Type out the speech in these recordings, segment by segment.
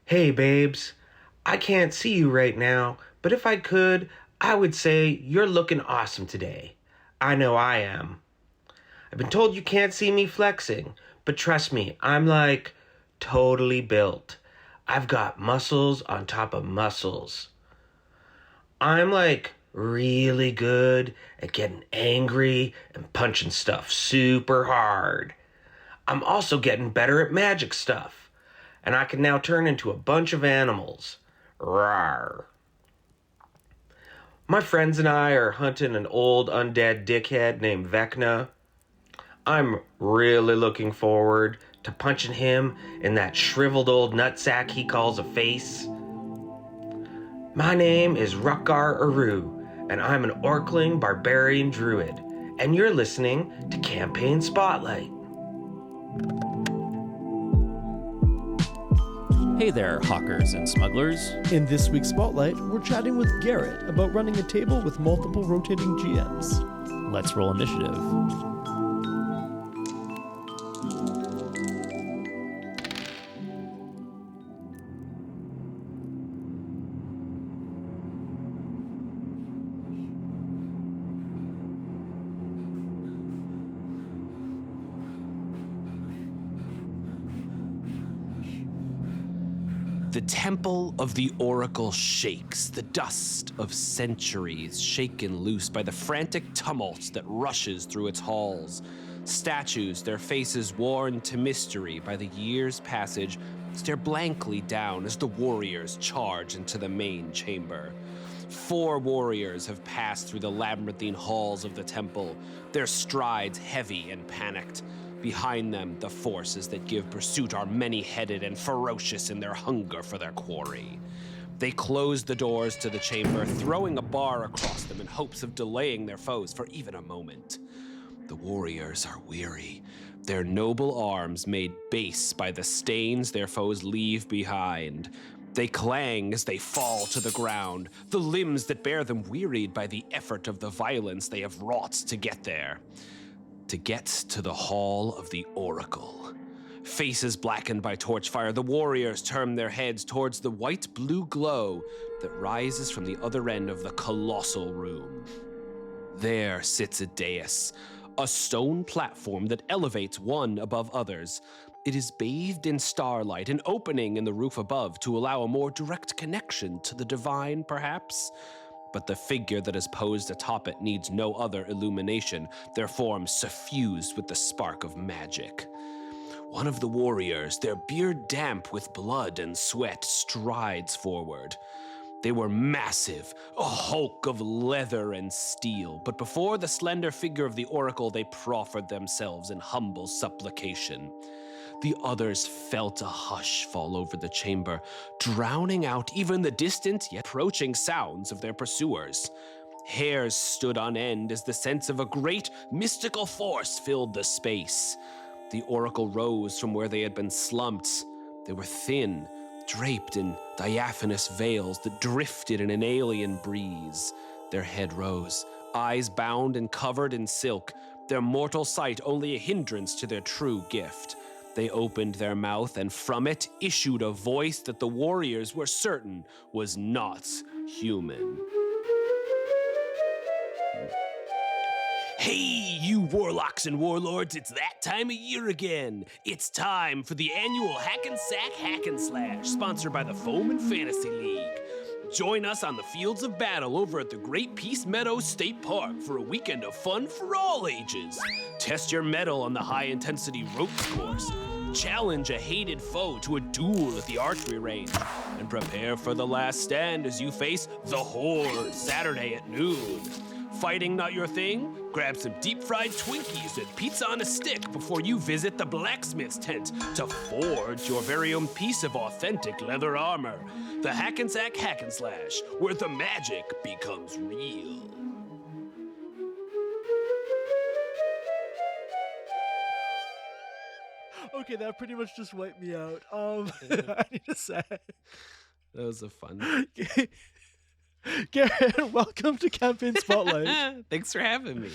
Hey, babes. I can't see you right now, but if I could, I would say you're looking awesome today. I know I am. I've been told you can't see me flexing, but trust me, I'm like totally built. I've got muscles on top of muscles. I'm like really good at getting angry and punching stuff super hard. I'm also getting better at magic stuff, and I can now turn into a bunch of animals. Rawr. My friends and I are hunting an old undead dickhead named Vecna. I'm really looking forward to punching him in that shriveled old nutsack he calls a face. My name is Rukgar Aru, and I'm an Orkling barbarian druid, and you're listening to Campaign Spotlight. Hey there, hawkers and smugglers. In this week's Spotlight, we're chatting with Garrett about running a table with multiple rotating GMs. Let's roll initiative. The temple of the oracle shakes, the dust of centuries shaken loose by the frantic tumult that rushes through its halls. Statues, their faces worn to mystery by the year's passage, stare blankly down as the warriors charge into the main chamber. 4 warriors have passed through the labyrinthine halls of the temple, their strides heavy and panicked. Behind them, the forces that give pursuit are many-headed and ferocious in their hunger for their quarry. They close the doors to the chamber, throwing a bar across them in hopes of delaying their foes for even a moment. The warriors are weary, their noble arms made base by the stains their foes leave behind. They clang as they fall to the ground, the limbs that bear them wearied by the effort of the violence they have wrought to get there. To get to the Hall of the Oracle. Faces blackened by torchfire, the warriors turn their heads towards the white-blue glow that rises from the other end of the colossal room. There sits a dais, a stone platform that elevates one above others. It is bathed in starlight, an opening in the roof above to allow a more direct connection to the divine, perhaps? But the figure that is posed atop it needs no other illumination, their forms suffused with the spark of magic. One of the warriors, their beard damp with blood and sweat, strides forward. They were massive, a hulk of leather and steel, but before the slender figure of the oracle, they proffered themselves in humble supplication. The others felt a hush fall over the chamber, drowning out even the distant yet approaching sounds of their pursuers. Hairs stood on end as the sense of a great mystical force filled the space. The oracle rose from where they had been slumped. They were thin, draped in diaphanous veils that drifted in an alien breeze. Their head rose, eyes bound and covered in silk, their mortal sight only a hindrance to their true gift. They opened their mouth, and from it issued a voice that the warriors were certain was not human. Hey, you warlocks and warlords, it's that time of year again. It's time for the annual Hackensack Hack and Slash, sponsored by the Foam Fantasy League. Join us on the fields of battle over at the Great Peace Meadows State Park for a weekend of fun for all ages. Test your mettle on the high-intensity ropes course. Challenge a hated foe to a duel at the archery range. And prepare for the last stand as you face the Horde Saturday at noon. Fighting not your thing? Grab some deep-fried Twinkies and pizza on a stick before you visit the blacksmith's tent to forge your very own piece of authentic leather armor. The Hackensack Hack and Slash, where the magic becomes real. Okay, that pretty much just wiped me out. I need to say. That was a fun. Garrett, welcome to Campaign Spotlight. Thanks for having me.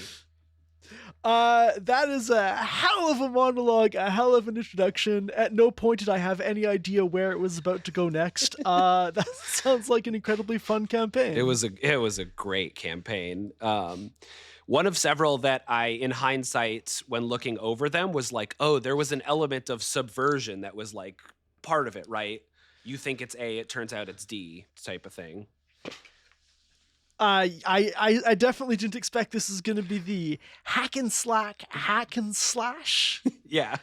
That is a hell of a monologue, a hell of an introduction. At no point did I have any idea where it was about to go next. That sounds like an incredibly fun campaign. It was a great campaign. One of several that I, in hindsight, when looking over them, was like, oh, there was an element of subversion that was like part of it, right? You think it's A, it turns out it's D, type of thing. I definitely didn't expect this is going to be the hack and slash. Yeah.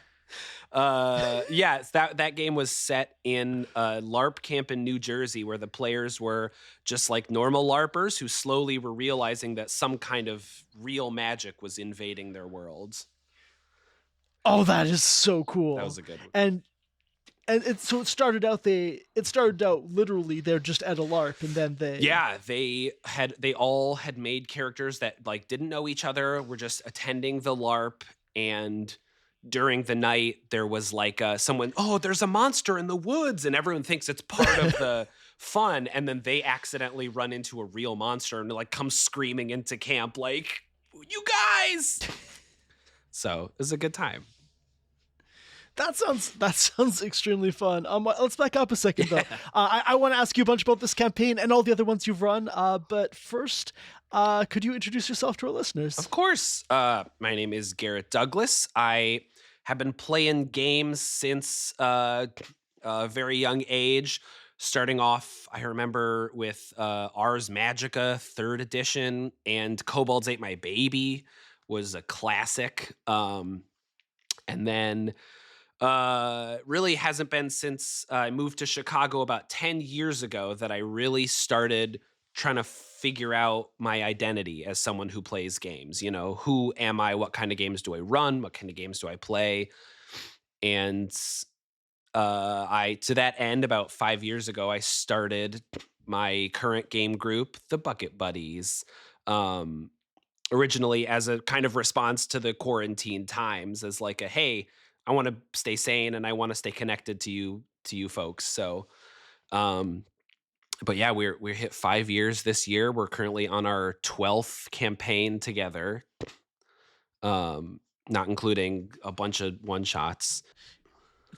That game was set in a LARP camp in New Jersey where the players were just like normal LARPers who slowly were realizing that some kind of real magic was invading their worlds. Oh, that is so cool. That was a good one. And it started out literally they're just at a LARP, and then they all had made characters that like didn't know each other, were just attending the LARP, and during the night there was like someone, oh, there's a monster in the woods, and everyone thinks it's part of the fun, and then they accidentally run into a real monster and like come screaming into camp like, you guys. So it was a good time. That sounds extremely fun. Let's back up a second though. I want to ask you a bunch about this campaign and all the other ones you've run. But first, could you introduce yourself to our listeners? Of course. My name is Garrett Douglas. I have been playing games since a very young age. Starting off, I remember with Ars Magica 3rd edition, and Kobolds Ate My Baby was a classic. And then really hasn't been since I moved to Chicago about 10 years ago that I really started trying to figure out my identity as someone who plays games. You know, who am I? What kind of games do I run? What kind of games do I play? And to that end, about 5 years ago, I started my current game group, the Bucket Buddies. Originally as a kind of response to the quarantine times, as like a, hey, I want to stay sane and I want to stay connected to you folks. So, but yeah, we're hit 5 years this year. We're currently on our 12th campaign together, not including a bunch of one shots.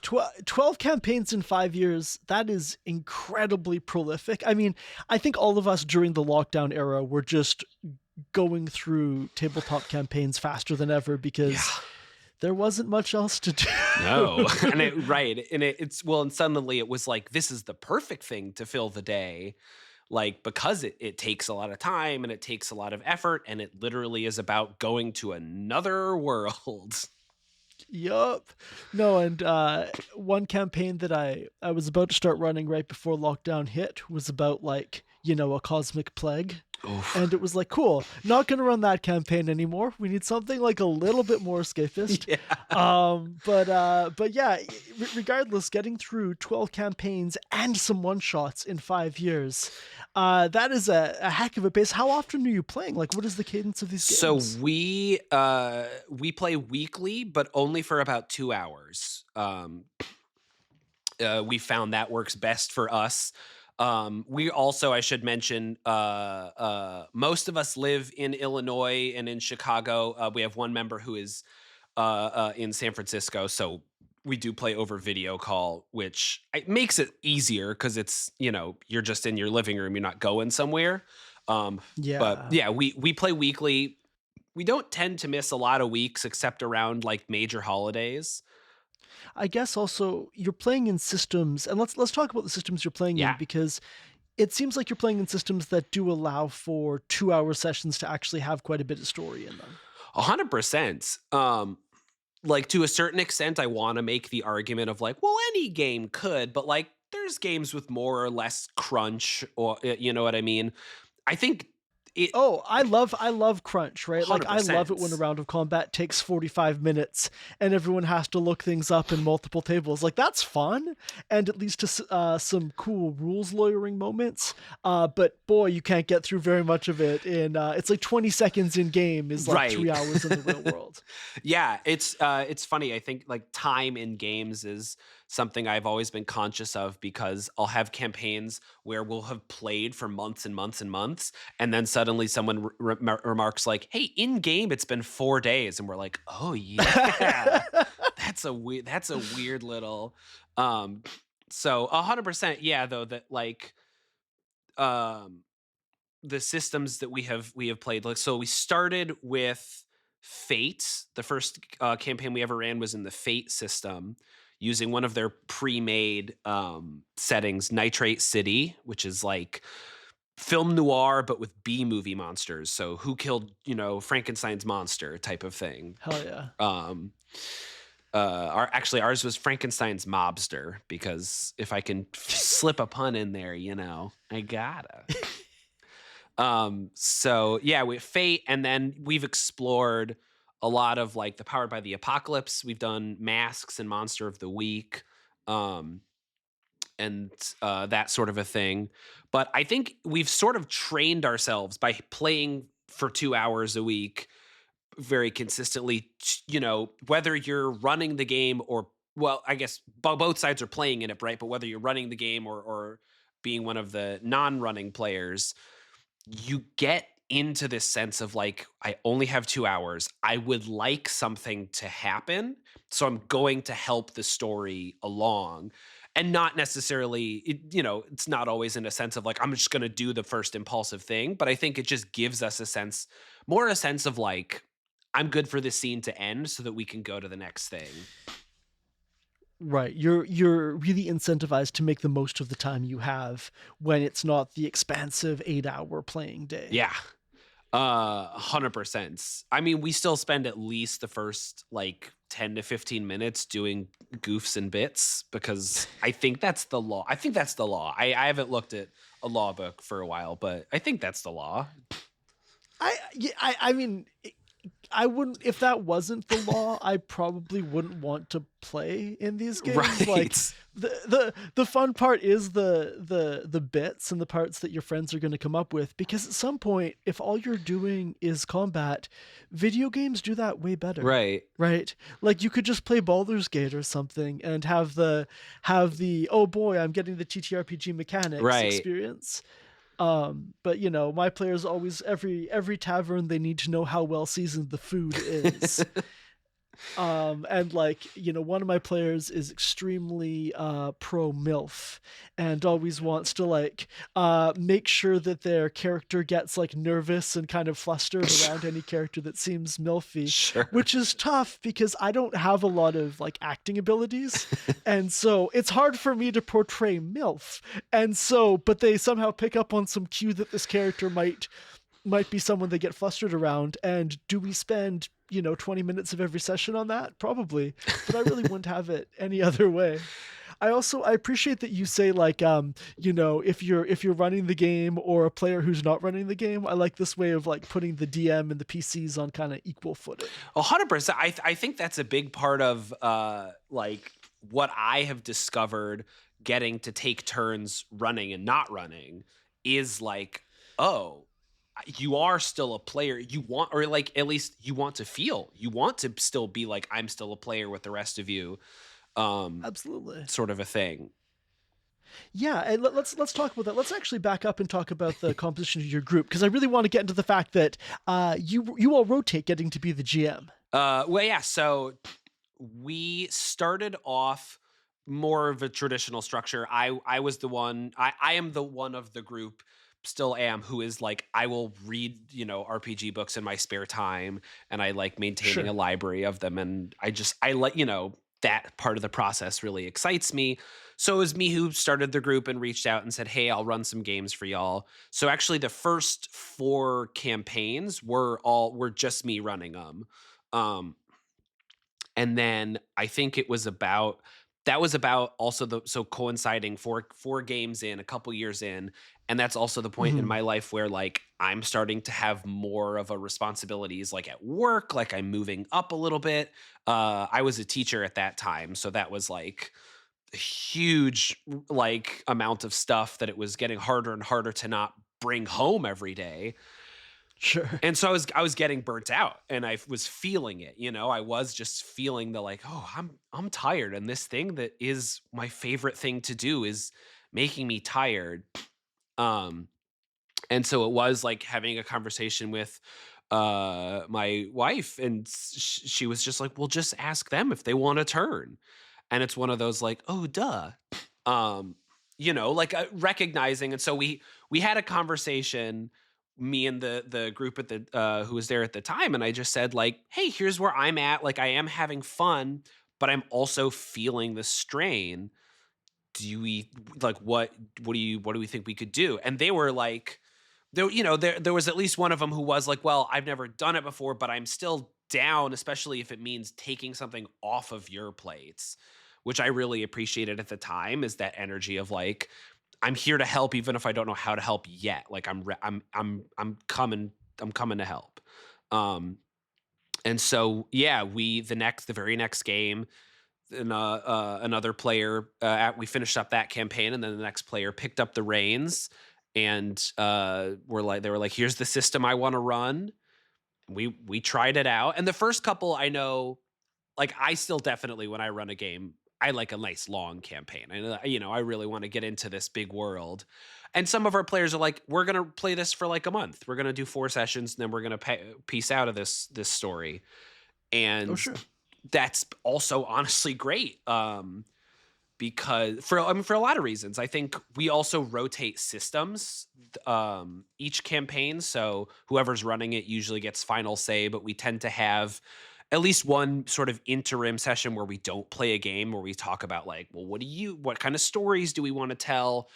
12 campaigns in 5 years. That is incredibly prolific. I mean, I think all of us during the lockdown era were just going through tabletop campaigns faster than ever because there wasn't much else to do. No. And suddenly it was like, this is the perfect thing to fill the day. Like, because it takes a lot of time and it takes a lot of effort, and it literally is about going to another world. Yup. No, and one campaign that I was about to start running right before lockdown hit was about like, a cosmic plague. Oof. And it was like, cool, not going to run that campaign anymore. We need something like a little bit more escapist. Yeah. But yeah, regardless, getting through 12 campaigns and some one-shots in 5 years, that is a heck of a pace. How often are you playing? Like, what is the cadence of these games? So we play weekly, but only for about 2 hours. We found that works best for us. We also, I should mention, most of us live in Illinois and in Chicago. We have one member who is in San Francisco, so we do play over video call, which makes it easier because it's, you're just in your living room, you're not going somewhere. But yeah, we play weekly. We don't tend to miss a lot of weeks except around like major holidays. I guess also you're playing in systems, and let's talk about the systems you're playing in, because it seems like you're playing in systems that do allow for 2-hour sessions to actually have quite a bit of story in them. 100%. Like, to a certain extent, I want to make the argument of like, well, any game could, but like, there's games with more or less crunch, or you know what I mean? I think I love crunch, right? 100%. Like, I love it when a round of combat takes 45 minutes and everyone has to look things up in multiple tables. Like, that's fun, and it leads to some cool rules lawyering moments. But boy, you can't get through very much of it in it's like 20 seconds in game is like 3 hours in the real world. Yeah, it's funny. I think like time in games is something I've always been conscious of, because I'll have campaigns where we'll have played for months and months and months, and then suddenly someone remarks like, "Hey, in game it's been 4 days," and we're like, "Oh yeah, that's a weird little." So 100%, yeah. Though that like um the systems that we have played, like, so we started with Fate. The first campaign we ever ran was in the Fate system, using one of their pre-made settings, Nitrate City, which is like film noir but with B movie monsters. So who killed, Frankenstein's monster type of thing. Hell yeah. Ours was Frankenstein's mobster, because if I can slip a pun in there, I gotta. So yeah, we Fate, and then we've explored a lot of like the Powered by the Apocalypse. We've done Masks and Monster of the Week, and that sort of a thing. But I think we've sort of trained ourselves by playing for 2 hours a week very consistently, whether you're running the game or, well, I guess both sides are playing in it, right? But whether you're running the game or being one of the non-running players, you get into this sense of like, I only have 2 hours. I would like something to happen, so I'm going to help the story along. And not necessarily, it's not always in a sense of like, I'm just going to do the first impulsive thing. But I think it just gives us a sense of like, I'm good for this scene to end so that we can go to the next thing. Right. You're really incentivized to make the most of the time you have when it's not the expansive 8-hour playing day. Yeah. 100%. I mean, we still spend at least the first like 10 to 15 minutes doing goofs and bits, because I think that's the law. I haven't looked at a law book for a while, but I think that's the law. I mean, I wouldn't, if that wasn't the law, I probably wouldn't want to play in these games. Right. Like the fun part is the bits and the parts that your friends are going to come up with, because at some point, if all you're doing is combat, video games do that way better. Right. Like you could just play Baldur's Gate or something and have the oh boy, I'm getting the TTRPG mechanics experience. But my players always, every tavern, they need to know how well seasoned the food is. And like, one of my players is extremely pro MILF and always wants to like make sure that their character gets like nervous and kind of flustered around any character that seems MILFy. Sure. Which is tough because I don't have a lot of like acting abilities. And so it's hard for me to portray MILF. And so, but they somehow pick up on some cue that this character might be someone they get flustered around. And do we spend 20 minutes of every session on that? Probably, but I really wouldn't have it any other way. I appreciate that you say like, if you're running the game or a player who's not running the game, I like this way of like putting the DM and the PCs on kind of equal footing. 100%. I think that's a big part of like what I have discovered getting to take turns running and not running is like, oh, you are still a player. You want, or like at least you want to feel, you want to still be like, I'm still a player with the rest of you. Absolutely. Sort of a thing. Yeah, and let's talk about that. Let's actually back up and talk about the composition of your group, because I really want to get into the fact that you all rotate getting to be the GM. Well, yeah. So we started off more of a traditional structure. I was the one. I am the one of the group. Still am, who is like, I will read RPG books in my spare time, and I like maintaining a library of them, and I like that part of the process really excites me. So it was me who started the group and reached out and said, hey, I'll run some games for y'all. So actually the first 4 campaigns were just me running them. And then I think that was about also coinciding 4 games in, a couple years in. And that's also the point in my life where like I'm starting to have more of a responsibilities, like at work, like I'm moving up a little bit. I was a teacher at that time, so that was like a huge like amount of stuff that it was getting harder and harder to not bring home every day. Sure. And so I was getting burnt out, and I was feeling it, I was just feeling the like, oh, I'm tired. And this thing that is my favorite thing to do is making me tired. Um, and so it was like having a conversation with my wife, and she was just like, well, just ask them if they want to turn. And it's one of those like, oh, duh. Um, like recognizing. And so we had a conversation, me and the group at the who was there at the time, and I just said like, hey, here's where I'm at. Like, I am having fun, but I'm also feeling the strain. Do we like what do we think we could do? And they were like, there was at least one of them who was like, well, I've never done it before, but I'm still down, especially if it means taking something off of your plates, which I really appreciated at the time, is that energy of like, I'm here to help, even if I don't know how to help yet. Like I'm coming to help. And so, yeah, the very next game, and another player, we finished up that campaign, and then the next player picked up the reins, and they were like, here's the system I want to run. We tried it out. And the first couple, I know, like, I still definitely, when I run a game, I like a nice long campaign. And, I really want to get into this big world. And some of our players are like, we're going to play this for like a month. We're going to do 4 sessions, and then we're going to piece out of this story. And sure. That's also honestly great. Because for a lot of reasons, I think we also rotate systems each campaign. So whoever's running it usually gets final say, but we tend to have at least one sort of interim session where we don't play a game, where we talk about like, well, what kind of stories do we want to tell?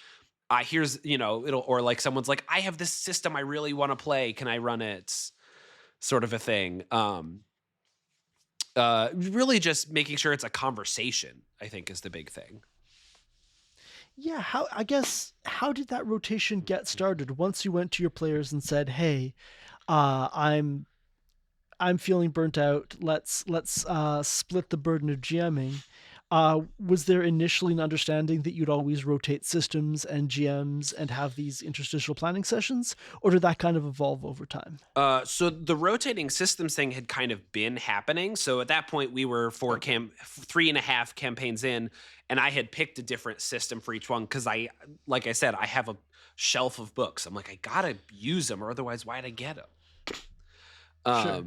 Here's, or like someone's like, I have this system I really want to play. Can I run it? Sort of a thing. Really just making sure it's a conversation, I think, is the big thing. Yeah, how did that rotation get started once you went to your players and said, hey, I'm feeling burnt out. Let's split the burden of GMing. Was there initially an understanding that you'd always rotate systems and GMs and have these interstitial planning sessions, or did that kind of evolve over time? So the rotating systems thing had kind of been happening. So at that point, we were 3.5 campaigns in, and I had picked a different system for each one because like I said, I have a shelf of books. I'm like, I gotta use them, or otherwise, why'd I get them? Sure.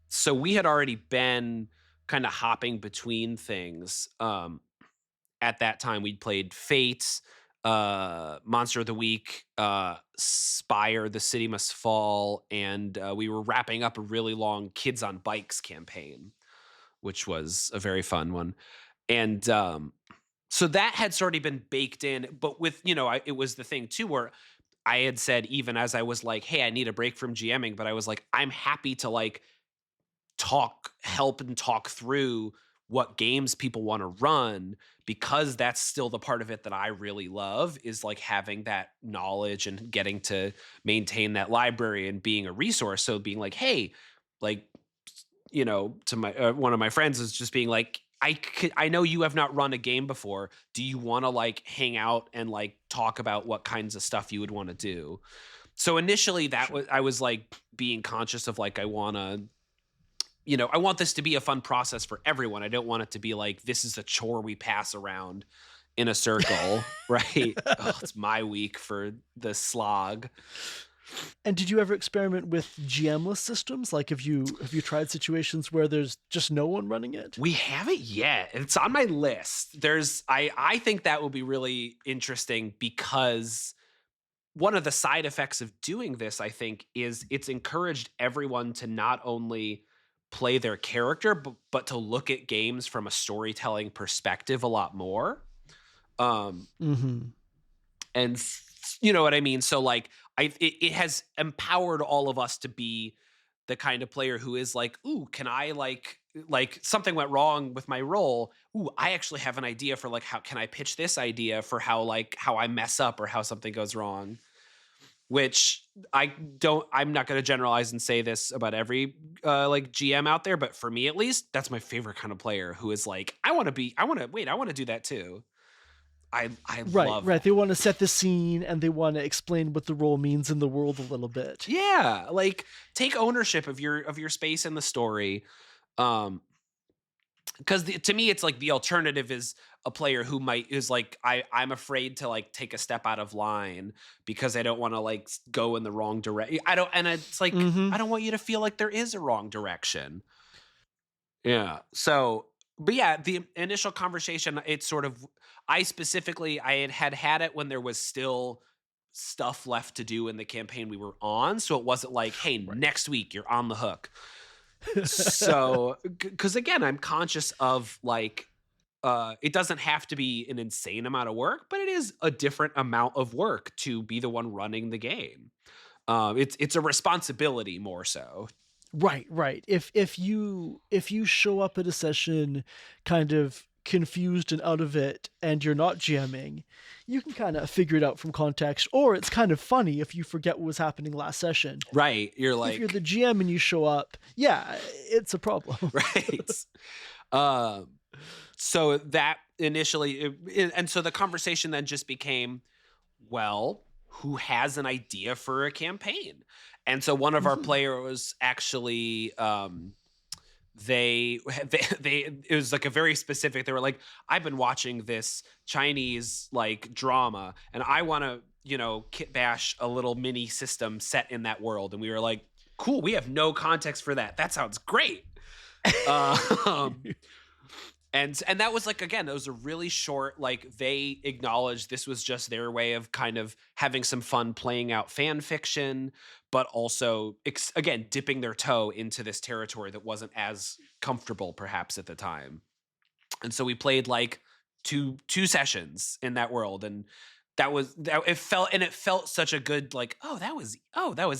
So we had already been kind of hopping between things. At that time, we'd played Fate, Monster of the Week, Spire, The City Must Fall, and we were wrapping up a really long Kids on Bikes campaign, which was a very fun one. And so that had sort of been baked in, but with, it was the thing too, where I had said, even as I was like, hey, I need a break from GMing, but I was like, I'm happy to like help and talk through what games people want to run, because that's still the part of it that I really love, is like having that knowledge and getting to maintain that library and being a resource. So being like, hey, like, to my one of my friends is just being like, I know you have not run a game before. Do you want to like hang out and like talk about what kinds of stuff you would want to do? So initially I was like being conscious of like, I want this to be a fun process for everyone. I don't want it to be like, this is a chore we pass around in a circle, right? Oh, it's my week for the slog. And did you ever experiment with GMless systems? Like, have you tried situations where there's just no one running it? We haven't yet. It's on my list. I think that will be really interesting, because one of the side effects of doing this, I think, is it's encouraged everyone to not only play their character, but to look at games from a storytelling perspective a lot more. And you know what I mean? So like, it has empowered all of us to be the kind of player who is like, ooh, can I like something went wrong with my role. Ooh, I actually have an idea for like, how can I pitch this idea for how I mess up or how something goes wrong. Which I'm not going to generalize and say this about every like GM out there, but for me at least, that's my favorite kind of player, who is like, I want to do that too. I Right, love right. that. They want to set the scene and they want to explain what the role means in the world a little bit. Yeah, like take ownership of your space in the story. Because to me, it's like the alternative is a player who is like I'm afraid to like take a step out of line because I don't want to like go in the wrong direction. I don't, and it's like Mm-hmm. I don't want you to feel like there is a wrong direction. Yeah. So, but yeah, the initial conversation, it's sort of, I had it when there was still stuff left to do in the campaign we were on. So it wasn't like, hey, next week you're on the hook. So, because again, I'm conscious of like, it doesn't have to be an insane amount of work, but it is a different amount of work to be the one running the game. It's a responsibility more so. Right, right. If you show up at a session kind of confused and out of it and you're not GMing, you can kind of figure it out from context, or it's kind of funny if you forget what was happening last session. Right. You're like, if you're the GM and you show up, yeah, it's a problem. Right. So that initially, and so the conversation then just became, well, who has an idea for a campaign? And so one of our players actually, it was like a very specific, they were like, I've been watching this Chinese like drama and I want to, kit bash a little mini system set in that world. And we were like, cool, we have no context for that. That sounds great. And that was like, again, it was a really short, like they acknowledged this was just their way of kind of having some fun playing out fan fiction, but also, again, dipping their toe into this territory that wasn't as comfortable perhaps at the time. And so we played like two sessions in that world. And it felt such a good, like, that was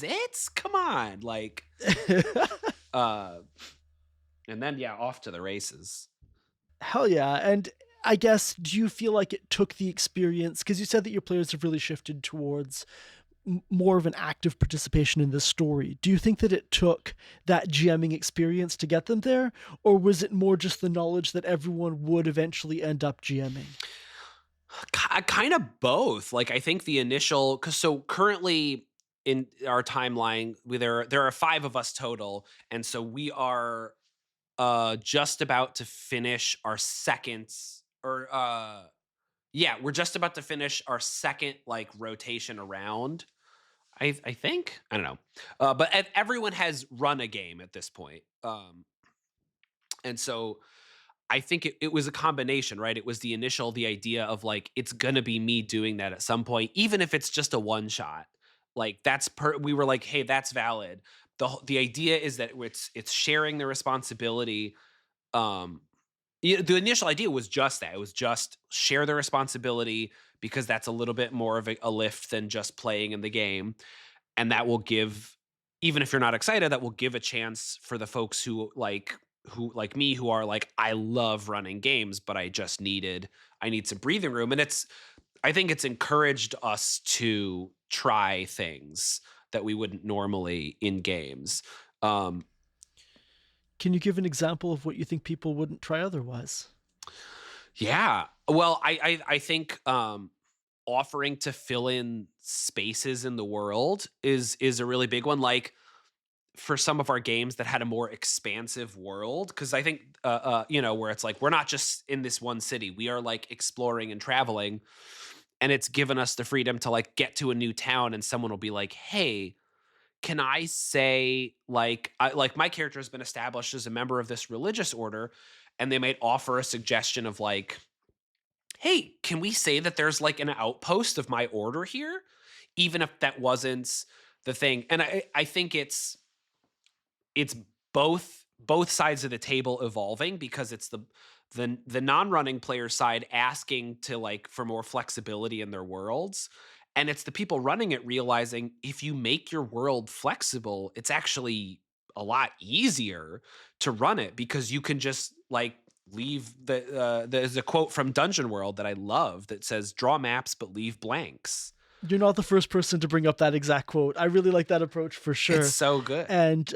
it. Come on. Like, and then, yeah, off to the races. Hell yeah. And I guess, do you feel like it took the experience, because you said that your players have really shifted towards more of an active participation in this story. Do you think that it took that GMing experience to get them there? Or was it more just the knowledge that everyone would eventually end up GMing? Kind of both. Like, I think the initial, so currently in our timeline, there are 5 of us total. And so we are just about to finish our second, we're just about to finish our second like rotation around. I think, I don't know, but everyone has run a game at this point, and so I think it was a combination, right? It was the idea of like it's gonna be me doing that at some point, even if it's just a one shot. Like we were like, hey, that's valid. The idea is that it's sharing the responsibility. The initial idea was just that. It was just share the responsibility because that's a little bit more of a lift than just playing in the game. And that will give, even if you're not excited, that will give a chance for the folks who like me, who are like, I love running games, but I need some breathing room. And I think it's encouraged us to try things that we wouldn't normally in games. Can you give an example of what you think people wouldn't try otherwise? Yeah. Well, I think offering to fill in spaces in the world is a really big one. Like for some of our games that had a more expansive world, because I think where it's like we're not just in this one city, we are like exploring and traveling. And it's given us the freedom to like get to a new town and someone will be like, hey, can I say like my character has been established as a member of this religious order, and they might offer a suggestion of like, hey, can we say that there's like an outpost of my order here? Even if that wasn't the thing. And I think it's both sides of the table evolving, because it's the non-running player side asking to like for more flexibility in their worlds, and it's the people running it realizing if you make your world flexible, it's actually a lot easier to run it, because you can just like leave there's a quote from Dungeon World that I love that says, draw maps but leave blanks. You're not the first person to bring up that exact quote. I really like that approach for sure. It's so good. And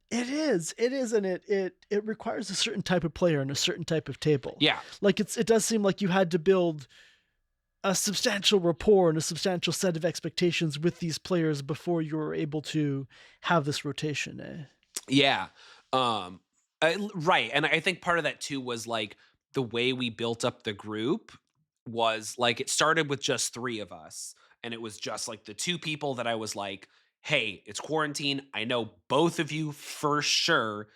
it is, and it requires a certain type of player and a certain type of table. Yeah. Like it does seem like you had to build a substantial rapport and a substantial set of expectations with these players before you're able to have this rotation. Yeah. Right. And I think part of that too was like the way we built up the group was like it started with just 3 of us. And it was just like the 2 people that I was like, hey, it's quarantine. I know both of you for sure.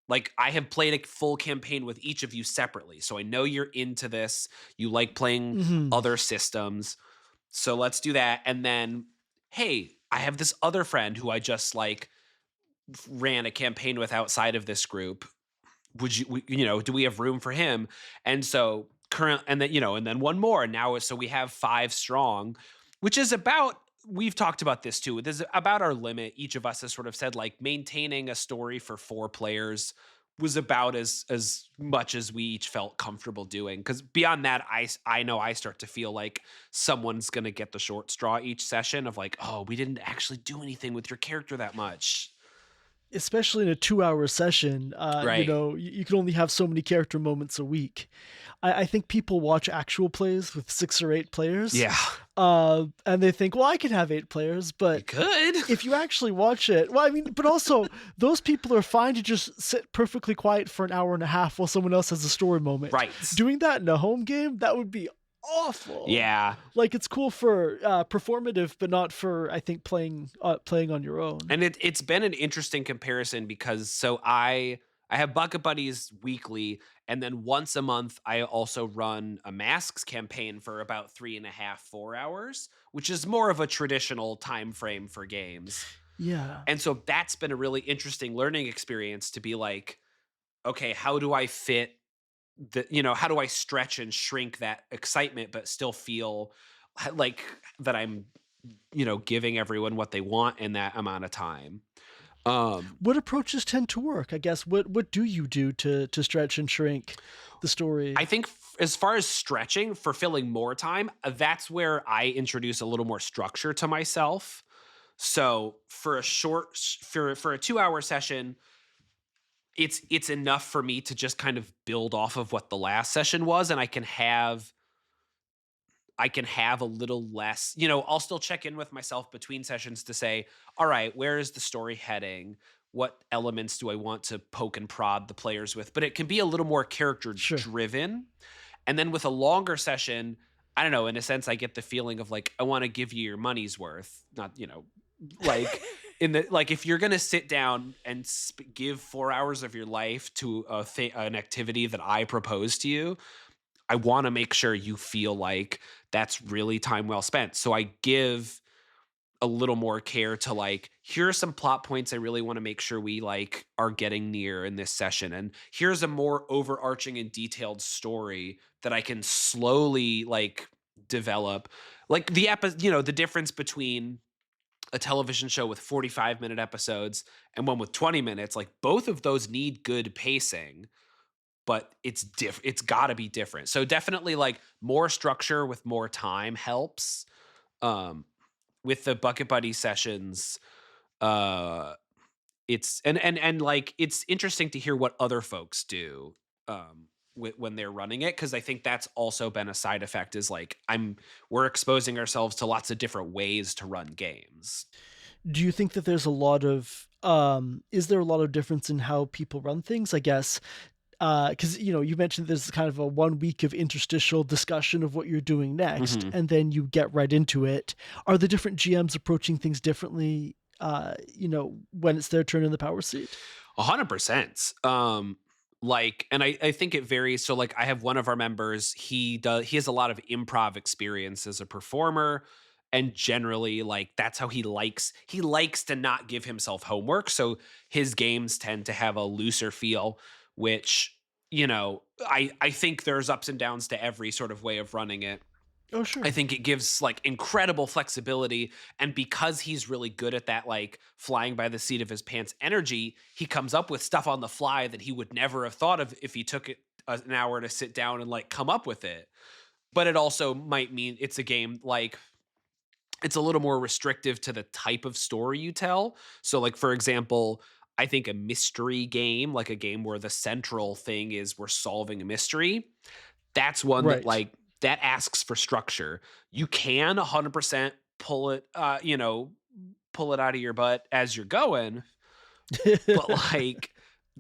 Like I have played a full campaign with each of you separately. So I know you're into this. You like playing Mm-hmm. other systems. So let's do that. And then, hey, I have this other friend who I just like ran a campaign with outside of this group. Would you, do we have room for him? And so and then one more. And now, so we have 5 strong, which is about, we've talked about this too. This is about our limit. Each of us has sort of said like maintaining a story for 4 players was about as much as we each felt comfortable doing. Because beyond that, I know I start to feel like someone's going to get the short straw each session of like, oh, we didn't actually do anything with your character that much. Especially in a 2-hour session, Right. you can only have so many character moments a week. I think people watch actual plays with 6 or 8 players. Yeah. And they think, well, I could have 8 players, but You could. if you actually watch it, well, I mean, but also those people are fine to just sit perfectly quiet for an hour and a half while someone else has a story moment. Right. Doing that in a home game, that would be awful. Yeah. Like it's cool for performative, but not for, I think, playing on your own. And it's been an interesting comparison because so I have Bucket Buddies weekly, and then once a month I also run a Masks campaign for about 3.5-4 hours, which is more of a traditional time frame for games. Yeah. And so that's been a really interesting learning experience to be like, okay, how do I fit how do I stretch and shrink that excitement but still feel like that I'm giving everyone what they want in that amount of time. What approaches tend to work? I guess what do you do to stretch and shrink the story? I think as far as stretching for filling more time, that's where I introduce a little more structure to myself. So for a 2-hour session, it's enough for me to just kind of build off of what the last session was, and I can have a little less, I'll still check in with myself between sessions to say, all right, where is the story heading? What elements do I want to poke and prod the players with? But it can be a little more character driven. And then with a longer session, I don't know, in a sense, I get the feeling of like, I want to give you your money's worth. Not, like if you're going to sit down and give 4 hours of your life to an activity that I propose to you, I want to make sure you feel like that's really time well spent. So I give a little more care to like, here are some plot points I really want to make sure we like are getting near in this session. And here's a more overarching and detailed story that I can slowly like develop. Like the difference between a television show with 45-minute episodes and one with 20 minutes, like both of those need good pacing. But it's got to be different. So definitely like more structure with more time helps. With the Bucket Buddy sessions, it's and like it's interesting to hear what other folks do when they're running it, because I think that's also been a side effect is like we're exposing ourselves to lots of different ways to run games. Do you think that there's a lot of is there a lot of difference in how people run things? I guess because you mentioned there's kind of a 1 week of interstitial discussion of what you're doing next, and then you get right into it. Are the different GMs approaching things differently? When it's their turn in the power seat. 100%. And I think it varies. So like I have one of our members. He has a lot of improv experience as a performer. And generally, like that's how he likes to not give himself homework. So his games tend to have a looser feel, which, I think there's ups and downs to every sort of way of running it. Oh, sure. I think it gives like incredible flexibility. And because he's really good at that, like flying by the seat of his pants energy, he comes up with stuff on the fly that he would never have thought of if he took it an hour to sit down and like come up with it. But it also might mean it's a game like it's a little more restrictive to the type of story you tell. So like, for example, I think a mystery game, like a game where the central thing is we're solving a mystery, that's one that like that asks for structure. You can 100% pull it, pull it out of your butt as you're going, but like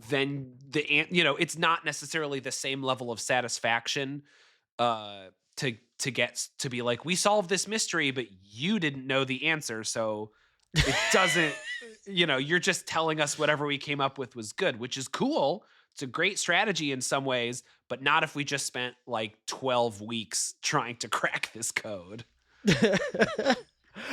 then it's not necessarily the same level of satisfaction to get to be like, we solved this mystery, but you didn't know the answer, so it doesn't. You're just telling us whatever we came up with was good, which is cool. It's a great strategy in some ways, but not if we just spent like 12 weeks trying to crack this code.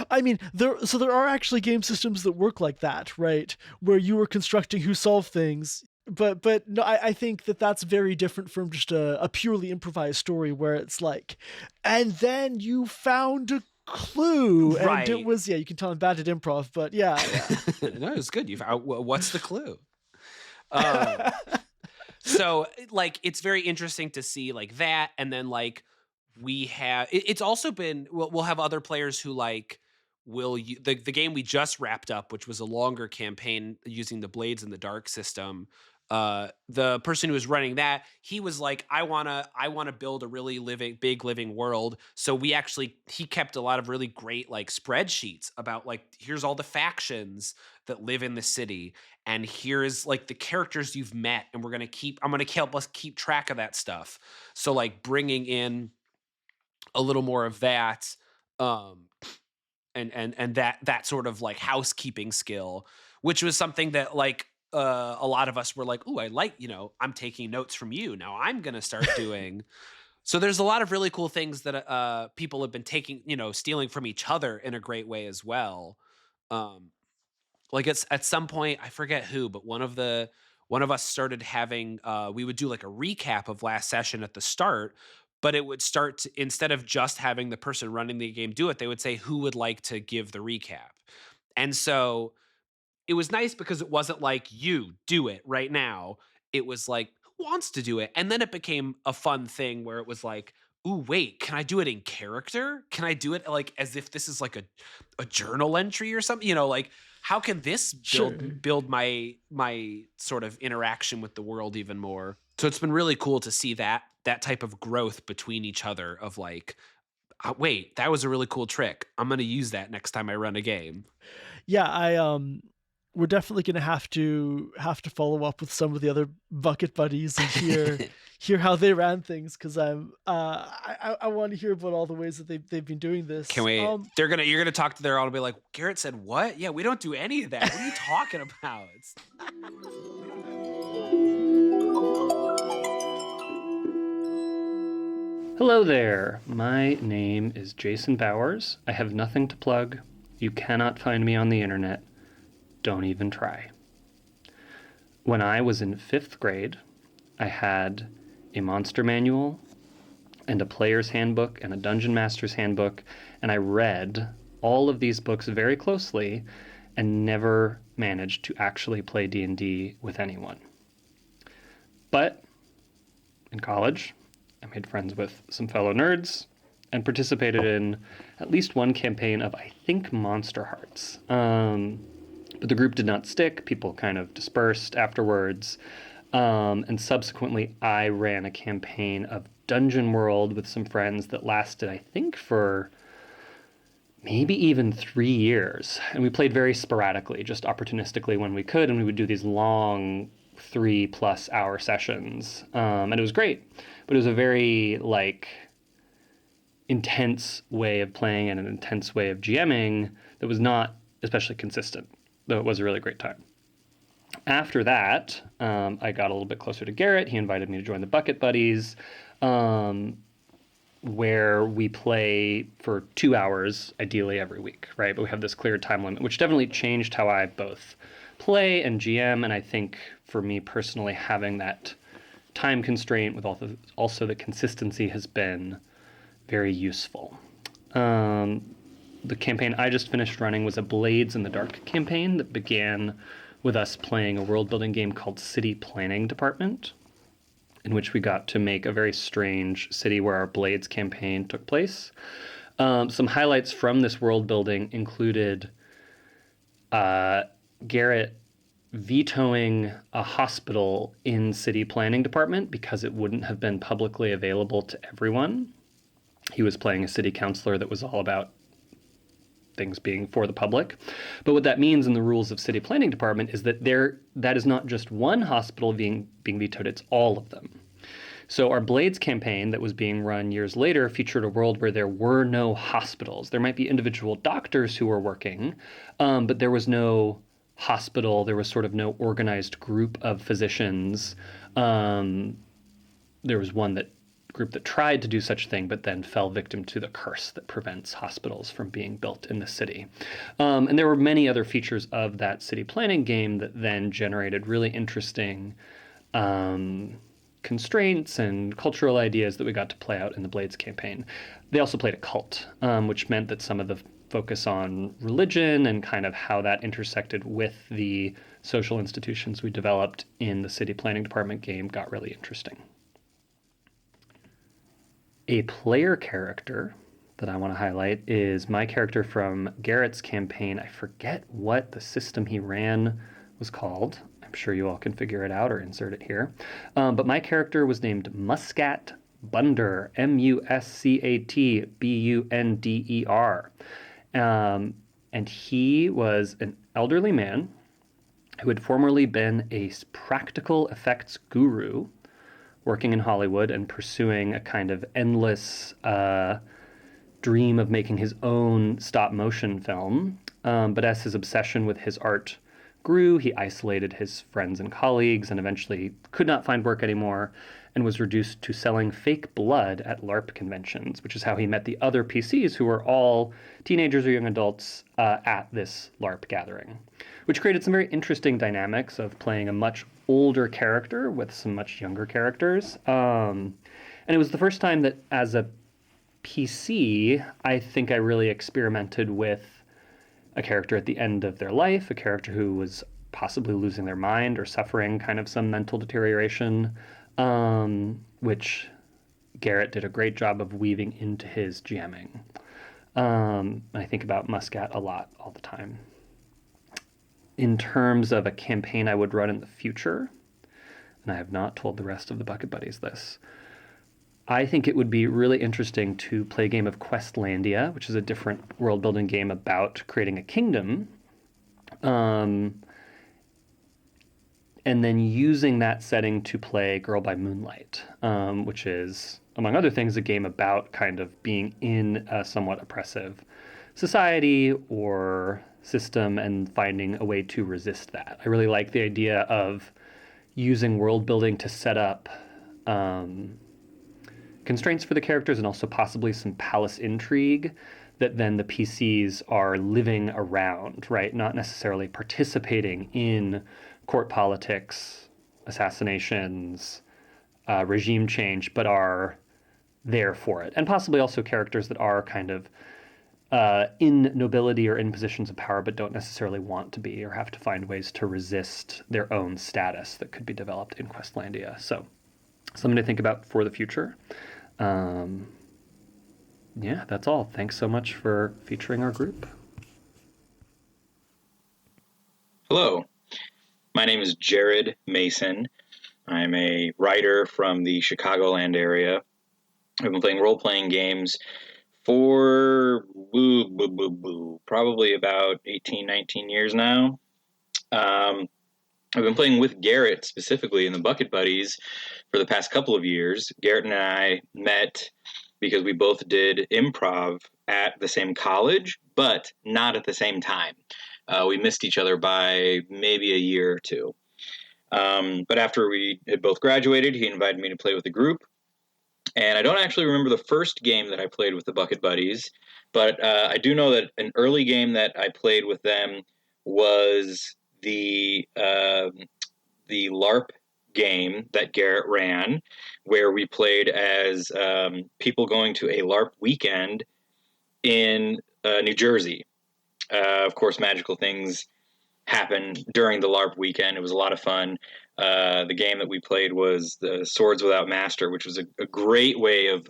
I mean, there are actually game systems that work like that, right? Where you are constructing who solve things. But no, I think that's very different from just a purely improvised story where it's like, and then you found a clue, right. And it was, you can tell I'm bad at improv, but yeah. No, it's good. What's the clue? So like, it's very interesting to see like that, and then like we have. It's also been we'll have other players who like the game we just wrapped up, which was a longer campaign using the Blades in the Dark system. The person who was running that, he was like, I want to build a really big living world. So he kept a lot of really great like spreadsheets about like, here's all the factions that live in the city, and here's like the characters you've met, and I'm going to help us keep track of that stuff. So like bringing in a little more of that, and that sort of like housekeeping skill, which was something that like a lot of us were like, ooh, I like, I'm taking notes from you. Now I'm going to start doing. So there's a lot of really cool things that people have been taking, stealing from each other in a great way as well. Like it's at some point, I forget who, but one of us started having, we would do like a recap of last session at the start, but it would start to, instead of just having the person running the game do it, they would say, who would like to give the recap? And so it was nice because it wasn't like, you do it right now. It was like, who wants to do it? And then it became a fun thing where it was like, ooh, wait, can I do it in character? Can I do it like as if this is like a journal entry or something? Like, how can this build my sort of interaction with the world even more? So it's been really cool to see that type of growth between each other of like, wait, that was a really cool trick. I'm going to use that next time I run a game. Yeah, we're definitely going to have to follow up with some of the other bucket buddies and hear how they ran things, because I want to hear about all the ways that they've been doing this. Can we? You're gonna talk to their all and be like, Garrett said what? Yeah, we don't do any of that. What are you talking about? Hello there. My name is Jason Bowers. I have nothing to plug. You cannot find me on the internet. Don't even try. When I was in 5th grade, I had a monster manual and a player's handbook and a dungeon master's handbook, and I read all of these books very closely and never managed to actually play D&D with anyone. But in college, I made friends with some fellow nerds and participated in at least one campaign of, I think, Monster Hearts. But the group did not stick. People kind of dispersed afterwards. And subsequently, I ran a campaign of Dungeon World with some friends that lasted, I think, for maybe even 3 years. And we played very sporadically, just opportunistically when we could. And we would do these long 3+ hour sessions. And it was great. But it was a very, intense way of playing and an intense way of GMing that was not especially consistent, though it was a really great time. After that, I got a little bit closer to Garrett. He invited me to join the Bucket Buddies, where we play for 2 hours, ideally every week, right? But we have this clear time limit, which definitely changed how I both play and GM. And I think for me personally, having that time constraint with also the consistency has been very useful. The campaign I just finished running was a Blades in the Dark campaign that began with us playing a world-building game called City Planning Department, in which we got to make a very strange city where our Blades campaign took place. Some highlights from this world building included Garrett vetoing a hospital in City Planning Department because it wouldn't have been publicly available to everyone. He was playing a city councilor that was all about things being for the public. But what that means in the rules of city planning department is that that is not just one hospital being vetoed, it's all of them. So our Blades campaign that was being run years later featured a world where there were no hospitals. There might be individual doctors who were working, but there was no hospital. There was sort of no organized group of physicians. There was one group that tried to do such a thing, but then fell victim to the curse that prevents hospitals from being built in the city. And there were many other features of that city planning game that then generated really interesting constraints and cultural ideas that we got to play out in the Blades campaign. They also played a cult, which meant that some of the focus on religion and kind of how that intersected with the social institutions we developed in the city planning department game got really interesting. A player character that I want to highlight is my character from Garrett's campaign. I forget what the system he ran was called. I'm sure you all can figure it out or insert it here. But my character was named Muscat Bunder, Muscatbunder. And he was an elderly man who had formerly been a practical effects guru working in Hollywood and pursuing a kind of endless dream of making his own stop motion film. But as his obsession with his art grew, he isolated his friends and colleagues and eventually could not find work anymore and was reduced to selling fake blood at LARP conventions, which is how he met the other PCs who were all teenagers or young adults at this LARP gathering, which created some very interesting dynamics of playing a much older character with some much younger characters. And it was the first time that as a PC, I think I really experimented with a character at the end of their life, a character who was possibly losing their mind or suffering kind of some mental deterioration, which Garrett did a great job of weaving into his GMing. I think about Muscat a lot all the time. In terms of a campaign I would run in the future, and I have not told the rest of the Bucket Buddies this, I think it would be really interesting to play a game of Questlandia, which is a different world-building game about creating a kingdom, and then using that setting to play Girl by Moonlight, which is, among other things, a game about kind of being in a somewhat oppressive society or system and finding a way to resist that. I really like the idea of using world building to set up constraints for the characters and also possibly some palace intrigue that then the PCs are living around, right? Not necessarily participating in court politics, assassinations, regime change, but are there for it. And possibly also characters that are kind of in nobility or in positions of power, but don't necessarily want to be or have to find ways to resist their own status that could be developed in Questlandia. So something to think about for the future. Yeah, that's all. Thanks so much for featuring our group. Hello, my name is Jared Mason. I'm a writer from the Chicagoland area. I've been playing role-playing games for probably about 18, 19 years now. I've been playing with Garrett specifically in the Bucket Buddies for the past couple of years. Garrett and I met because we both did improv at the same college, but not at the same time. We missed each other by maybe a year or two. But after we had both graduated, he invited me to play with the group. And I don't actually remember the first game that I played with the Bucket Buddies, but I do know that an early game that I played with them was the LARP game that Garrett ran, where we played as people going to a LARP weekend in New Jersey. Of course, magical things happen during the LARP weekend. It was a lot of fun. The game that we played was the Swords Without Master, which was a great way of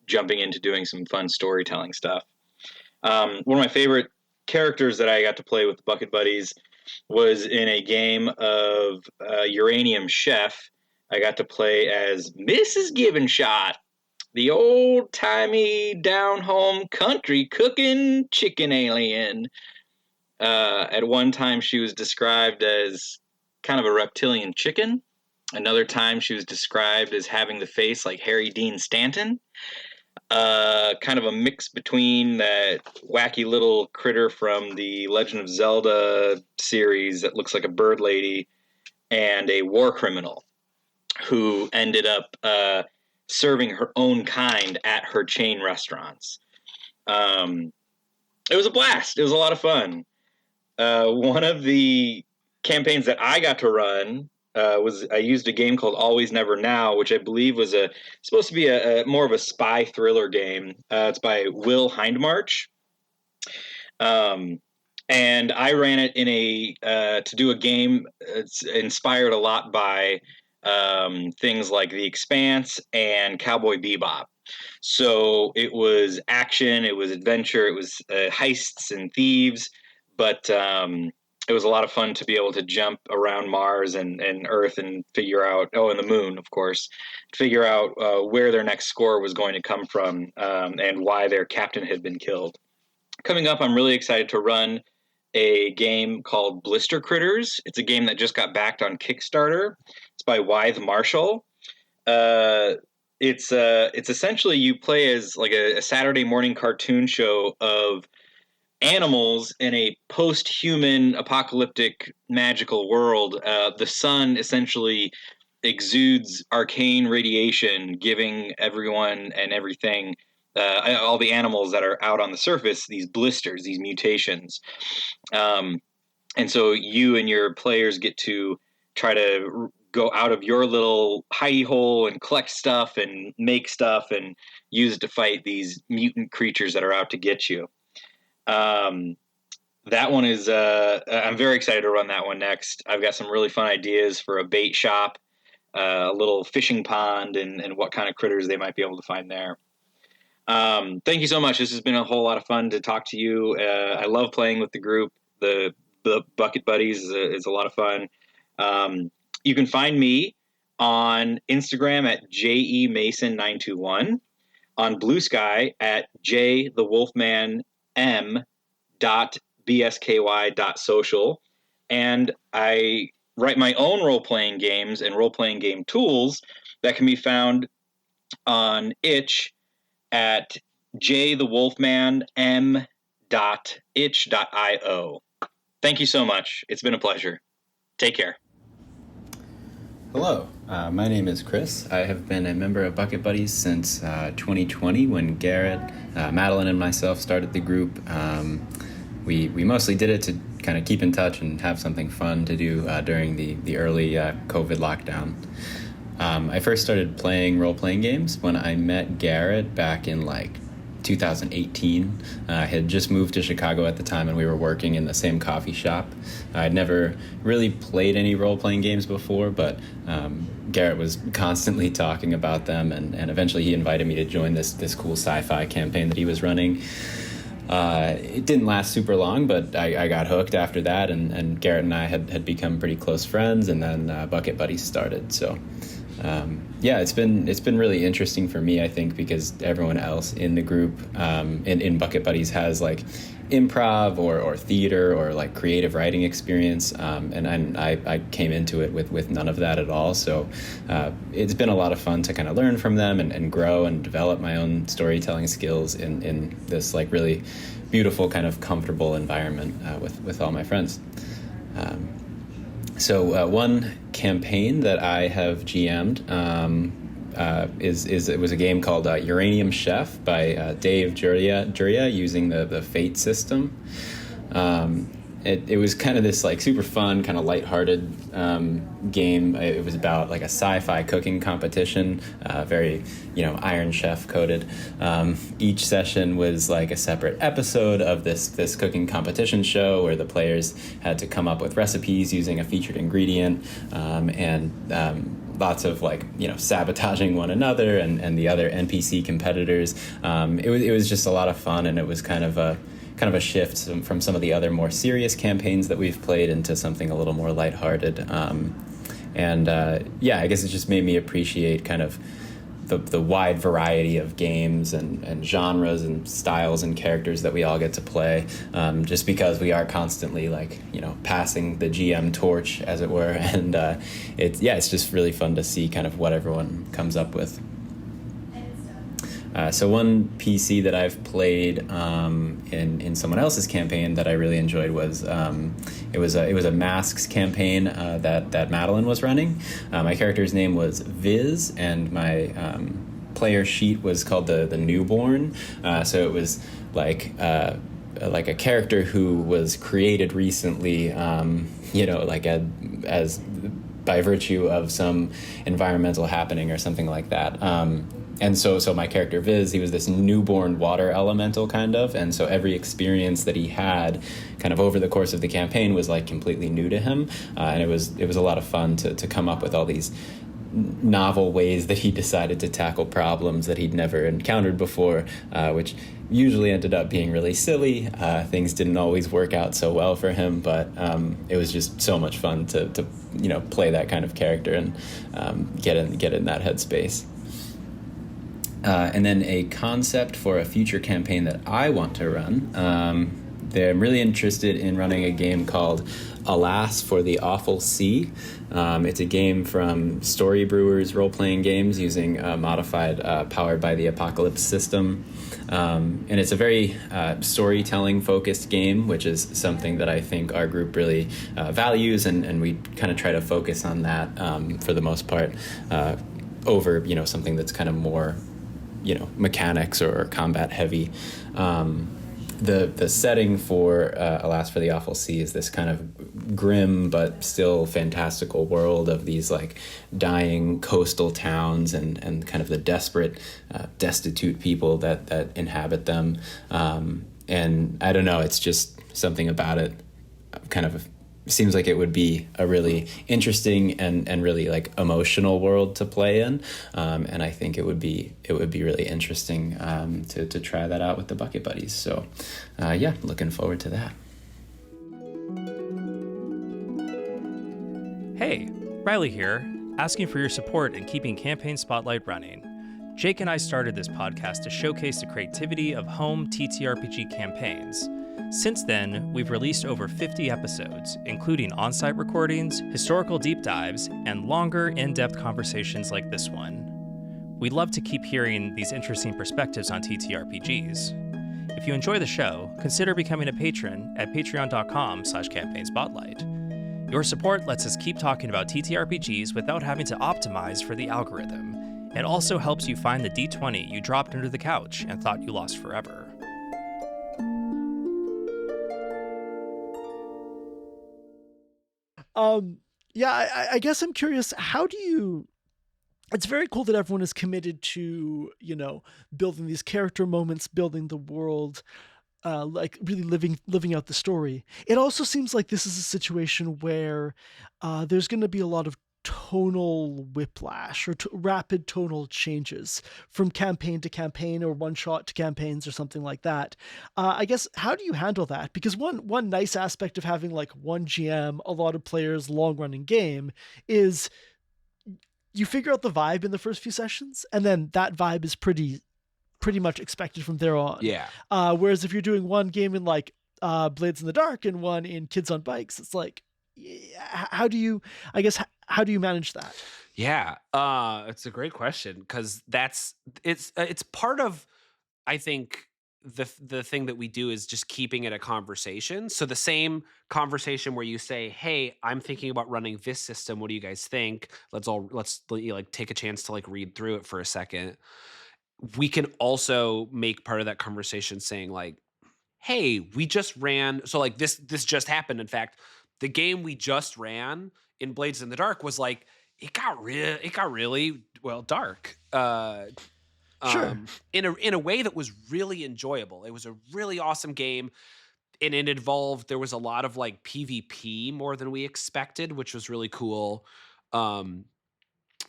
jumping into doing some fun storytelling stuff. One of my favorite characters that I got to play with the Bucket Buddies was in a game of Uranium Chef. I got to play as Mrs. Givenshot, the old-timey down-home country cooking chicken alien. At one time, she was described as kind of a reptilian chicken. Another time, she was described as having the face like Harry Dean Stanton. Kind of a mix between that wacky little critter from the Legend of Zelda series that looks like a bird lady and a war criminal who ended up serving her own kind at her chain restaurants. It was a blast. It was a lot of fun. One of the campaigns that I got to run was I used a game called Always Never Now, which I believe was supposed to be a more of a spy thriller game. It's by Will Hindmarch. And I ran it in to do a game. It's inspired a lot by things like The Expanse and Cowboy Bebop. So it was action, it was adventure, it was heists and thieves, but it was a lot of fun to be able to jump around Mars and Earth and figure out, and the moon, of course, figure out where their next score was going to come from and why their captain had been killed. Coming up, I'm really excited to run a game called Blister Critters. It's a game that just got backed on Kickstarter. It's by Wythe Marshall. It's essentially you play as like a Saturday morning cartoon show of animals in a post-human apocalyptic magical world. The sun essentially exudes arcane radiation, giving everyone and everything, all the animals that are out on the surface, these blisters, these mutations. And so you and your players get to try to go out of your little hidey hole and collect stuff and make stuff and use it to fight these mutant creatures that are out to get you. That one is, I'm very excited to run that one next. I've got some really fun ideas for a bait shop, a little fishing pond, and what kind of critters they might be able to find there. Thank you so much. This has been a whole lot of fun to talk to you. I love playing with the group. The Bucket Buddies is a lot of fun. You can find me on Instagram at JEMason921, on Blue Sky at jthewolfmanm.bsky.social, and I write my own role-playing games and role-playing game tools that can be found on itch at jthewolfmanm.itch.io. Thank you so much. It's been a pleasure. Take care. Hello, my name is Chris. I have been a member of Bucket Buddies since 2020 when Garrett, Madeline, and myself started the group. We mostly did it to kind of keep in touch and have something fun to do during the early COVID lockdown. I first started playing role-playing games when I met Garrett back in 2018. I had just moved to Chicago at the time, and we were working in the same coffee shop. I'd never really played any role-playing games before, but Garrett was constantly talking about them, and eventually he invited me to join this cool sci-fi campaign that he was running. It didn't last super long, but I got hooked after that, and Garrett and I had become pretty close friends, and then Bucket Buddies started. So it's been really interesting for me, I think, because everyone else in the group in Bucket Buddies has improv or theater or creative writing experience, and I came into it with none of that at all. So it's been a lot of fun to kind of learn from them and grow and develop my own storytelling skills in this really beautiful kind of comfortable environment with all my friends. So one campaign that I have GM'd it was a game called Uranium Chef by Dave Juria using the Fate system. It was kind of this super fun, kind of lighthearted game. It was about a sci-fi cooking competition, very Iron Chef coded. Each session was a separate episode of this cooking competition show where the players had to come up with recipes using a featured ingredient, and lots of sabotaging one another and the other NPC competitors. It was just a lot of fun, and it was kind of a shift from some of the other more serious campaigns that we've played into something a little more lighthearted. I guess it just made me appreciate kind of the wide variety of games and genres and styles and characters that we all get to play, just because we are constantly like, passing the GM torch, as it were. And it's just really fun to see kind of what everyone comes up with. So one PC that I've played in someone else's campaign that I really enjoyed was it was a masks campaign that Madeline was running. My character's name was Viz, and my player sheet was called the Newborn. So it was like a character who was created recently, as by virtue of some environmental happening or something like that. And so my character Viz, he was this newborn water elemental kind of, and so every experience that he had kind of over the course of the campaign was like completely new to him, and it was a lot of fun to come up with all these novel ways that he decided to tackle problems that he'd never encountered before, which usually ended up being really silly. Things didn't always work out so well for him, but it was just so much fun to play that kind of character and get in that headspace. And then a concept for a future campaign that I want to run. I'm really interested in running a game called Alas for the Awful Sea. It's a game from Story Brewers role-playing games using a modified Powered by the Apocalypse system. And it's a very storytelling-focused game, which is something that I think our group really values, and we kind of try to focus on that for the most part over, something that's kind of more mechanics or combat heavy. The setting for Alas for the Awful Sea is this kind of grim but still fantastical world of these like dying coastal towns and kind of the desperate, destitute people that inhabit them. And I don't know, it's just something about it kind of seems like it would be a really interesting and really like emotional world to play in, and I think it would be really interesting to try that out with the Bucket Buddies. So looking forward to that. Hey, Riley here, asking for your support in keeping Campaign Spotlight running. Jake and I started this podcast to showcase the creativity of home TTRPG campaigns. Since then, we've released over 50 episodes, including on-site recordings, historical deep dives, and longer, in-depth conversations like this one. We'd love to keep hearing these interesting perspectives on TTRPGs. If you enjoy the show, consider becoming a patron at patreon.com/campaignspotlight. Your support lets us keep talking about TTRPGs without having to optimize for the algorithm. It also helps you find the D20 you dropped under the couch and thought you lost forever. I guess I'm curious, how do you... It's very cool that everyone is committed to, building these character moments, building the world, like really living out the story. It also seems like this is a situation where there's going to be a lot of tonal whiplash or rapid tonal changes from campaign to campaign or one shot to campaigns or something like that. I guess, how do you handle that? Because one nice aspect of having like one GM, a lot of players, long running game is you figure out the vibe in the first few sessions, and then that vibe is pretty much expected from there on. Yeah. Whereas if you're doing one game in like Blades in the Dark and one in Kids on Bikes, it's like, how do you manage that? Yeah, it's a great question, because it's part of, I think, the thing that we do is just keeping it a conversation. So the same conversation where you say, "Hey, I'm thinking about running this system. What do you guys think? Let's like take a chance to like read through it for a second." We can also make part of that conversation saying like, "Hey, we just ran." So like this just happened. In fact, the game we just ran in Blades in the Dark was like, it got really dark. Sure. In a way that was really enjoyable. It was a really awesome game, and it involved, there was a lot of like PvP more than we expected, which was really cool.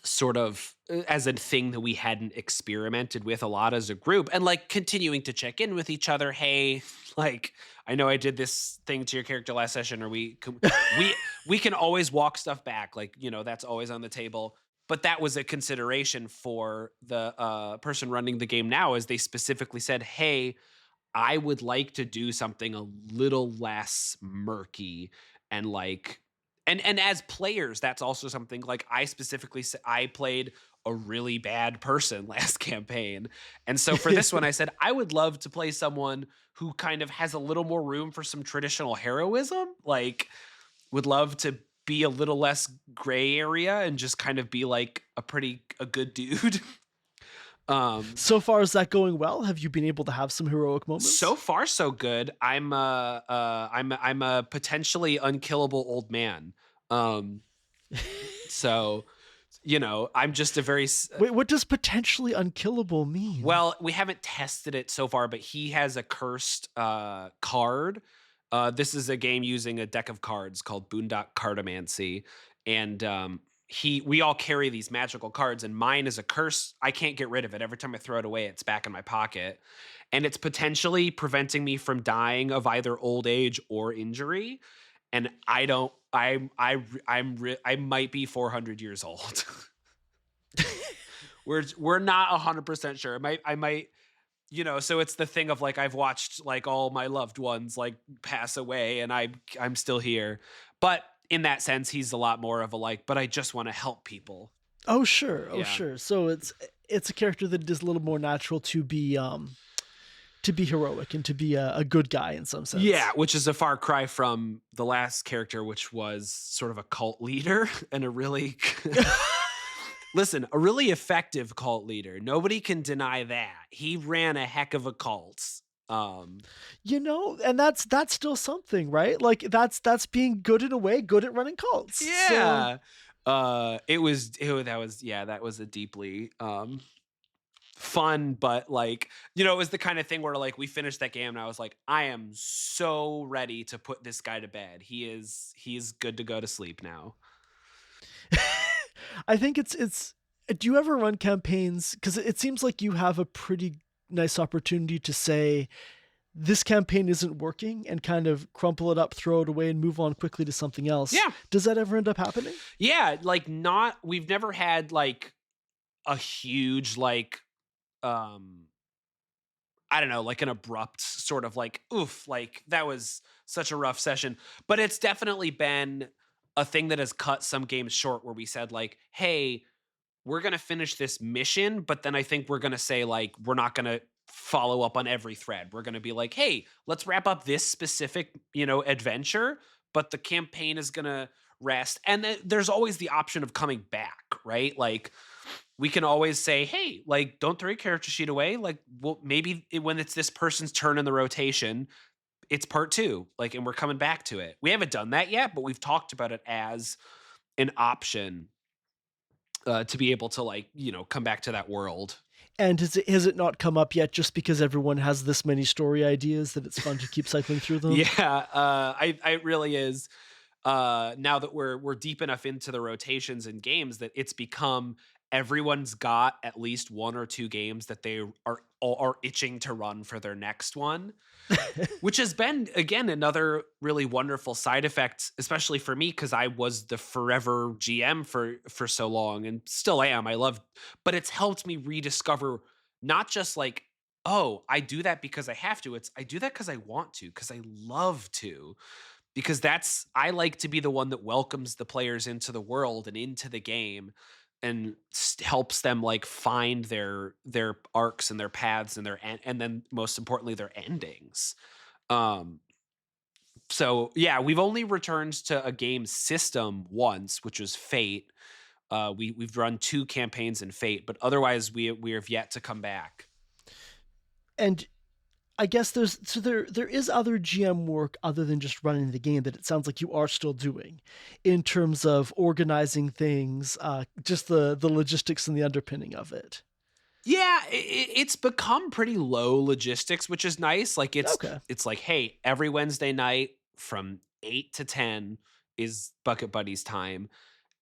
Sort of as a thing that we hadn't experimented with a lot as a group, and like continuing to check in with each other. Hey, like, I know I did this thing to your character last session, or we can always walk stuff back. Like, that's always on the table. but that was a consideration for the person running the game now, as they specifically said, hey, I would like to do something a little less murky and like, and as players, that's also something like I specifically said, I played a really bad person last campaign. And so for this one, I said, I would love to play someone who kind of has a little more room for some traditional heroism. Like, would love to be a little less gray area and just kind of be like a good dude. So far, is that going well? Have you been able to have some heroic moments? So far, so good. I'm a potentially unkillable old man. So, you know, I'm just a very... Wait, what does potentially unkillable mean? Well, we haven't tested it so far, but he has a cursed card. This is a game using a deck of cards called Boondock Cartomancy. And we all carry these magical cards, and mine is a curse. I can't get rid of it. Every time I throw it away, it's back in my pocket. And it's potentially preventing me from dying of either old age or injury. And I might be 400 years old. We're not 100% sure. I might, you know, so it's the thing of like, I've watched like all my loved ones like pass away, and I'm still here. But in that sense, he's a lot more of a like, but I just want to help people. Oh, sure. Oh, yeah. Sure. So it's a character that is a little more natural to be heroic and to be a good guy in some sense. Yeah, which is a far cry from the last character, which was sort of a cult leader and a really listen, a really effective cult leader. Nobody can deny that. He ran a heck of a cult. You know, and that's still something, right? Like that's being good in a way, good at running cults. Yeah. So. That was a deeply fun, but like, you know, it was the kind of thing where like we finished that game and I was like, I am so ready to put this guy to bed. He's good to go to sleep now. I think it's do you ever run campaigns? Because it seems like you have a pretty nice opportunity to say this campaign isn't working and kind of crumple it up, throw it away, and move on quickly to something else. Yeah. Does that ever end up happening? Yeah, like we've never had like a huge like I don't know, like an abrupt sort of like, oof, like that was such a rough session. But it's definitely been a thing that has cut some games short where we said like, hey, we're going to finish this mission, but then I think we're going to say like, we're not going to follow up on every thread. We're going to be like, hey, let's wrap up this specific, you know, adventure, but the campaign is going to rest. And there's always the option of coming back, right? Like we can always say, hey, like don't throw your character sheet away. Like, well, maybe when it's this person's turn in the rotation, it's part 2, like, and we're coming back to it. We haven't done that yet, but we've talked about it as an option to be able to like, you know, come back to that world. And has it not come up yet just because everyone has this many story ideas that it's fun to keep cycling through them? Yeah, it really is. Now that we're deep enough into the rotations and games that it's become everyone's got at least 1 or 2 games that they are itching to run for their next one, which has been, again, another really wonderful side effect, especially for me, because I was the forever GM for so long and still am. But it's helped me rediscover not just like, oh, I do that because I have to. I do that because I want to, because I love to. Because I like to be the one that welcomes the players into the world and into the game and helps them like find their arcs and their paths and and then most importantly, their endings. So yeah, we've only returned to a game system once, which was Fate. We've run 2 campaigns in Fate, but otherwise we have yet to come back. And I guess there is other GM work other than just running the game that it sounds like you are still doing in terms of organizing things, just the logistics and the underpinning of it. Yeah, it's become pretty low logistics, which is nice. Like it's like, hey, every Wednesday night from 8 to 10 is Bucket Buddies time,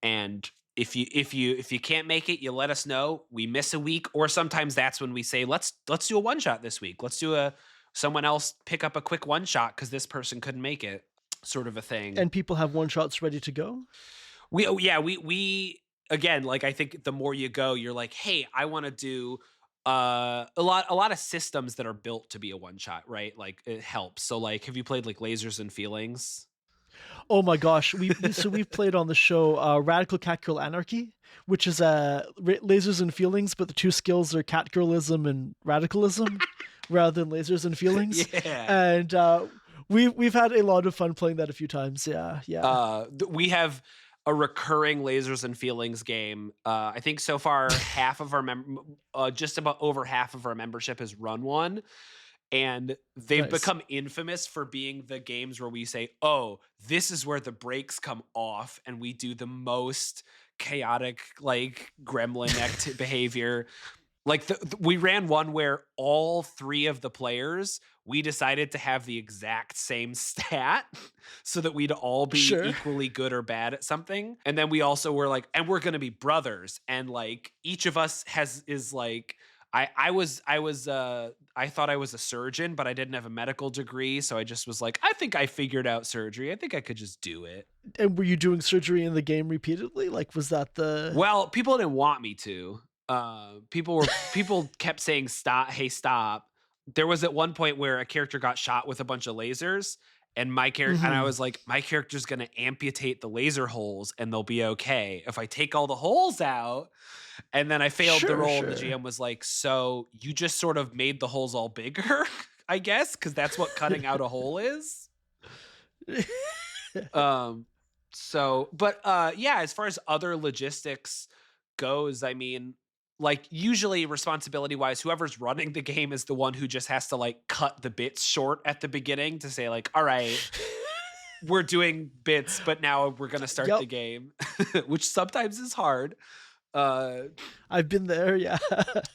and if you can't make it, you let us know. We miss a week, or sometimes that's when we say, let's do a one shot this week. Let's do someone else pick up a quick one shot because this person couldn't make it, sort of a thing. And people have one shots ready to go. We again, like I think the more you go, you're like, hey, I want to do a lot of systems that are built to be a one shot, right? Like it helps. So like, have you played like Lasers and Feelings? Oh my gosh, we've played on the show Radical Catgirl Anarchy, which is lasers and feelings, but the two skills are catgirlism and radicalism, rather than lasers and feelings. Yeah, and we've had a lot of fun playing that a few times. Yeah. We have a recurring Lasers and Feelings game. I think so far half of our just about over half of our membership has run one. And they've become infamous for being the games where we say, oh, this is where the brakes come off and we do the most chaotic, like gremlin behavior. Like we ran one where all three of the players, we decided to have the exact same stat so that we'd all be equally good or bad at something. And then we also were like, and we're going to be brothers. And like each of us is like, I thought I was a surgeon, but I didn't have a medical degree. So I just was like, I think I figured out surgery. I think I could just do it. And were you doing surgery in the game repeatedly? Like, was that the... Well, people didn't want me to. People kept saying, stop. Hey, stop. There was at one point where a character got shot with a bunch of lasers and my character, and I was like, my character's going to amputate the laser holes and they'll be okay. If I take all the holes out, and then I failed the roll. And the GM was like, so you just sort of made the holes all bigger, I guess, because that's what cutting out a hole is. Yeah, as far as other logistics goes, I mean, like usually responsibility wise, whoever's running the game is the one who just has to like cut the bits short at the beginning to say like, all right, we're doing bits, but now we're going to start the game, which sometimes is hard. I've been there. Yeah.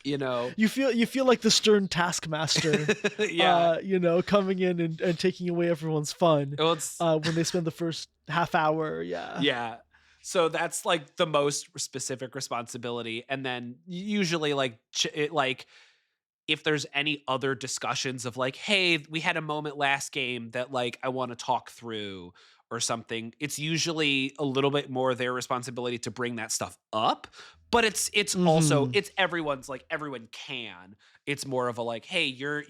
You know, you feel like the stern taskmaster, coming in and taking away everyone's fun when they spend the first half hour. Yeah. Yeah. So that's like the most specific responsibility. And then usually like if there's any other discussions of like, hey, we had a moment last game that like, I want to talk through or something, it's usually a little bit more their responsibility to bring that stuff up. But it's also, it's everyone's like, everyone can. It's more of a like, hey, you're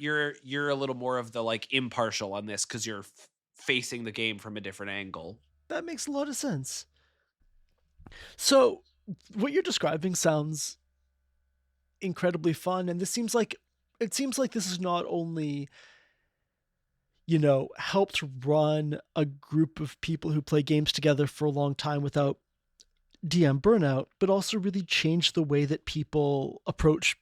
a little more of the like impartial on this because you're facing the game from a different angle. That makes a lot of sense. So what you're describing sounds incredibly fun, and it seems like this is not only, helped run a group of people who play games together for a long time without DM burnout, but also really changed the way that people approach,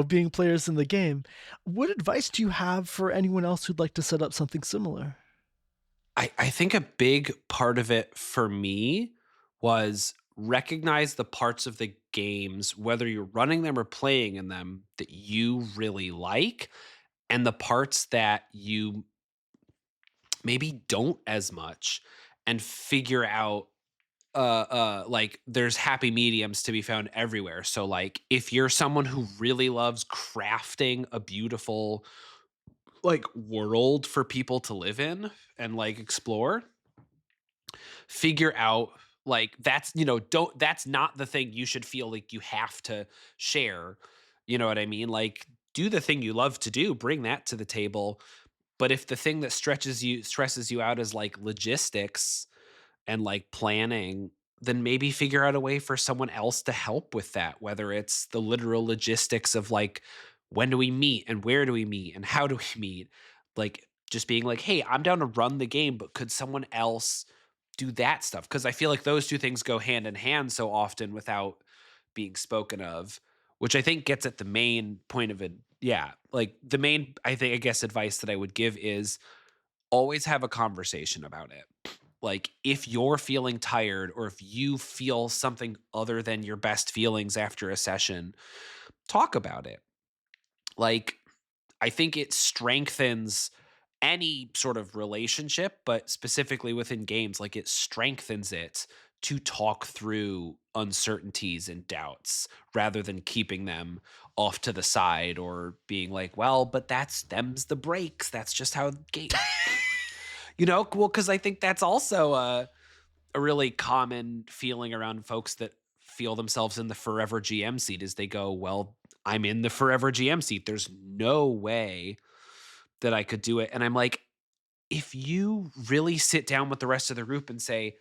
being players in the game. What advice do you have for anyone else who'd like to set up something similar? I think a big part of it for me was recognize the parts of the games, whether you're running them or playing in them, that you really like, and the parts that you maybe don't as much, and figure out like there's happy mediums to be found everywhere. So like if you're someone who really loves crafting a beautiful like world for people to live in and like explore, figure out like that's that's not the thing you should feel like you have to share. You know what I mean? Like do the thing you love to do, bring that to the table. But if the thing that stresses you out is like logistics and like planning, then maybe figure out a way for someone else to help with that, whether it's the literal logistics of like, when do we meet and where do we meet and how do we meet? Like just being like, hey, I'm down to run the game, but could someone else do that stuff? Because I feel like those two things go hand in hand so often without being spoken of, which I think gets at the main point of it. Yeah. Like the main, I guess advice that I would give is always have a conversation about it. Like if you're feeling tired or if you feel something other than your best feelings after a session, talk about it. Like I think it strengthens any sort of relationship, but specifically within games, like it strengthens it to talk through uncertainties and doubts rather than keeping them off to the side or being like, well, but them's the breaks. That's just how game, well, because I think that's also a really common feeling around folks that feel themselves in the forever GM seat is they go, well, I'm in the forever GM seat. There's no way that I could do it. And I'm like, if you really sit down with the rest of the group and say,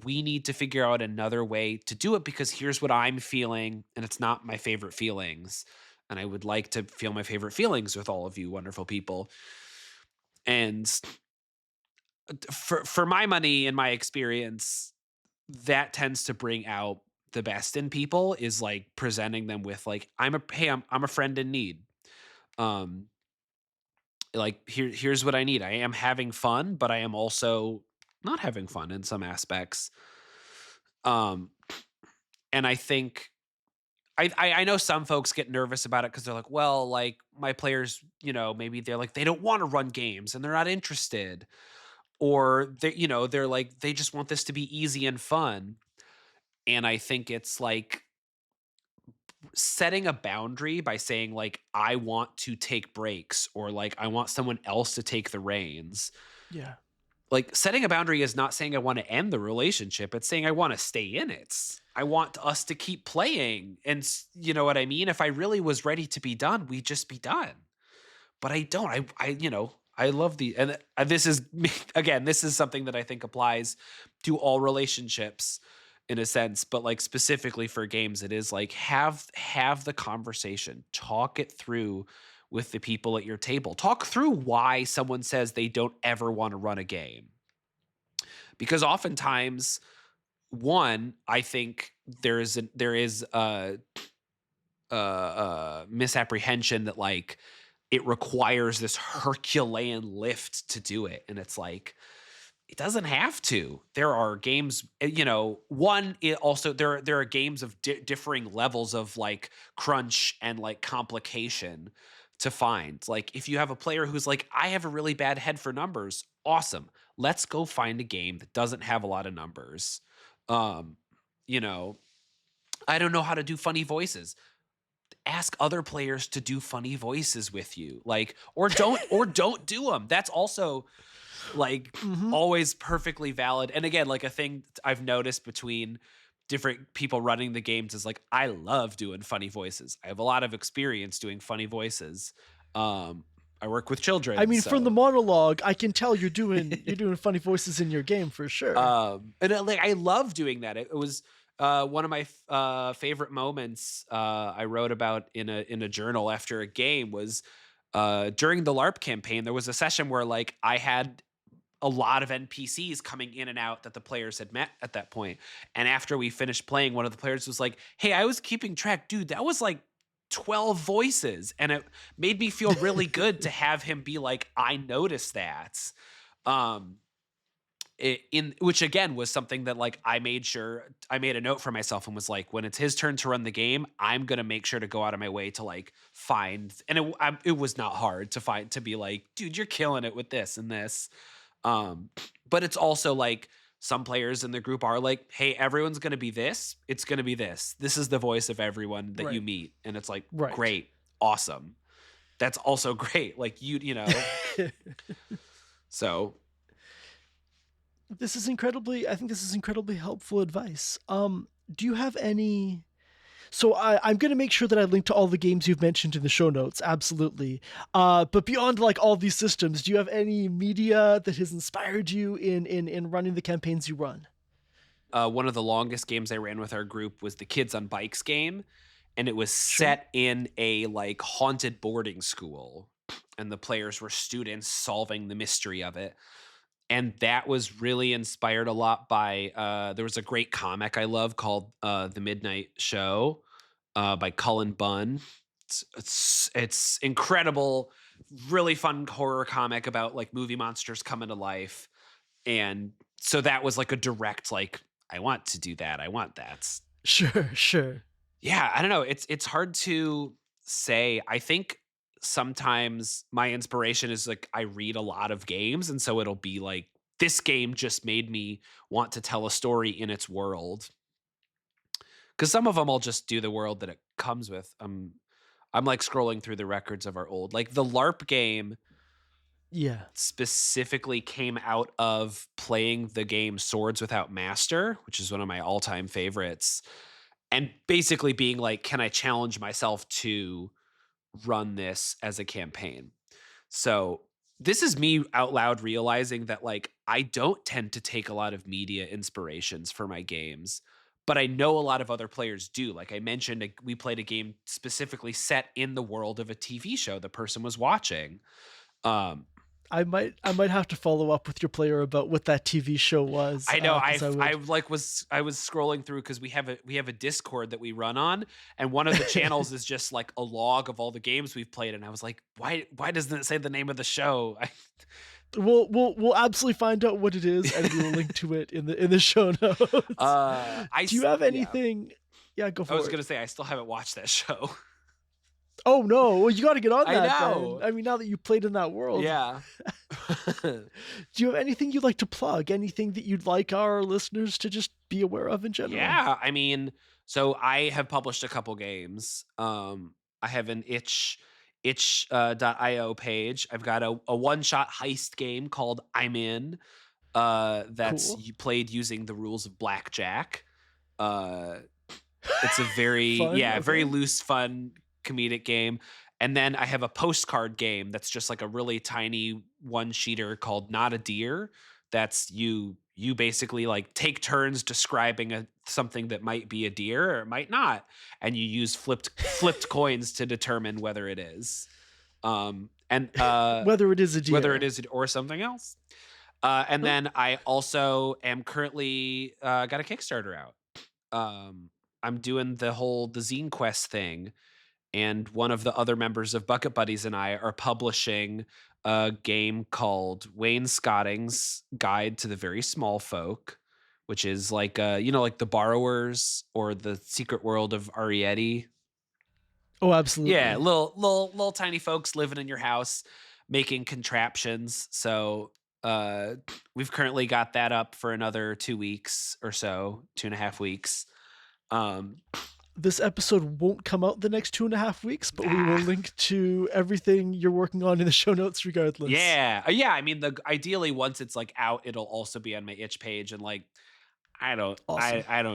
we need to figure out another way to do it because here's what I'm feeling, and it's not my favorite feelings. And I would like to feel my favorite feelings with all of you wonderful people. And for my money and my experience, that tends to bring out the best in people, is like presenting them with like, I'm a friend in need. Like here's what I need. I am having fun, but I am also not having fun in some aspects. And I think I know some folks get nervous about it because they're like, well, like my players, maybe they're like, they don't want to run games and they're not interested. Or they're like, they just want this to be easy and fun. And I think it's like setting a boundary by saying like, I want to take breaks, or like, I want someone else to take the reins. Yeah. Like setting a boundary is not saying I want to end the relationship. It's saying I want to stay in it. I want us to keep playing. And you know what I mean? If I really was ready to be done, we'd just be done. But I don't. I love and this is, again, this is something that I think applies to all relationships in a sense, but like specifically for games, it is like have the conversation, talk it through with the people at your table. Talk through why someone says they don't ever want to run a game. Because oftentimes, one, I think there is a misapprehension that like it requires this Herculean lift to do it. And it's like, it doesn't have to. There are games, one, it also, there are games of differing levels of like crunch and like complication to find. Like if you have a player who's like, I have a really bad head for numbers, awesome. Let's go find a game that doesn't have a lot of numbers. I don't know how to do funny voices. Ask other players to do funny voices with you, like, or don't do them. That's also like always perfectly valid. And again, like a thing I've noticed between different people running the games is like, I love doing funny voices. I have a lot of experience doing funny voices. I work with children. I mean, from the monologue, I can tell you're doing funny voices in your game for sure. And I love doing that. It was one of my favorite moments I wrote about in a journal after a game was during the LARP campaign. There was a session where like I had a lot of NPCs coming in and out that the players had met at that point. And after we finished playing, one of the players was like, hey, I was keeping track. Dude, that was like 12 voices. And it made me feel really good to have him be like, I noticed that. Which again was something that like I made a note for myself and was like, when it's his turn to run the game, I'm going to make sure to go out of my way to like find, and it was not hard to be like, dude, you're killing it with this and this. But it's also like some players in the group are like, hey, everyone's going to be this. It's going to be this. This is the voice of everyone that you meet. And it's like, great. Awesome. That's also great. Like so I think this is incredibly helpful advice. Do you have any? So I'm going to make sure that I link to all the games you've mentioned in the show notes. Absolutely. But beyond like all these systems, do you have any media that has inspired you in running the campaigns you run? One of the longest games I ran with our group was the Kids on Bikes game. And it was set in a like haunted boarding school. And the players were students solving the mystery of it. And that was really inspired a lot by, there was a great comic I love called The Midnight Show by Cullen Bunn. It's incredible, really fun horror comic about like movie monsters coming to life. And so that was like a direct, like, I want to do that. I want that. Sure. Yeah, I don't know. It's hard to say. I think sometimes my inspiration is like I read a lot of games, and so it'll be like this game just made me want to tell a story in its world. Because some of them I'll just do the world that it comes with. I'm like scrolling through the records of our old, like the LARP game specifically came out of playing the game Swords Without Master, which is one of my all-time favorites, and basically being like, can I challenge myself to run this as a campaign? So this is me out loud realizing that like I don't tend to take a lot of media inspirations for my games, but I know a lot of other players do. Like I mentioned, we played a game specifically set in the world of a TV show the person was watching. I might have to follow up with your player about what that TV show was. I know. I was scrolling through because we have a Discord that we run on, and one of the channels is just like a log of all the games we've played, and I was like, why doesn't it say the name of the show? We'll absolutely find out what it is, and we'll link to it in the show notes. Do you have anything? Yeah, go for it. I was gonna say I still haven't watched that show. Oh no! Well, you got to get on that. I know. Then. I mean, now that you played in that world. Yeah. Do you have anything you'd like to plug? Anything that you'd like our listeners to just be aware of in general? Yeah, I mean, so I have published a couple games. I have an itch.io page. I've got a one-shot heist game called I'm In. That's cool. Played using the rules of blackjack. It's a very very loose, fun, comedic game. And then I have a postcard game that's just like a really tiny one-sheeter called Not a Deer. That's you basically like take turns describing something that might be a deer or it might not, and you use flipped coins to determine whether it is, and whether it is a deer, whether it is or something else. And then I also am currently got a Kickstarter out. I'm doing the Zine Quest thing. And one of the other members of Bucket Buddies and I are publishing a game called Wainscoting's Guide to the Very Small Folk, which is like like The Borrowers or The Secret World of Arrietty. Oh, absolutely. Yeah, little tiny folks living in your house making contraptions. So we've currently got that up for another 2 weeks or so, 2.5 weeks. This episode won't come out the next 2.5 weeks, but we will link to everything you're working on in the show notes regardless. Yeah. I mean, ideally once it's like out, it'll also be on my itch page. And like, I don't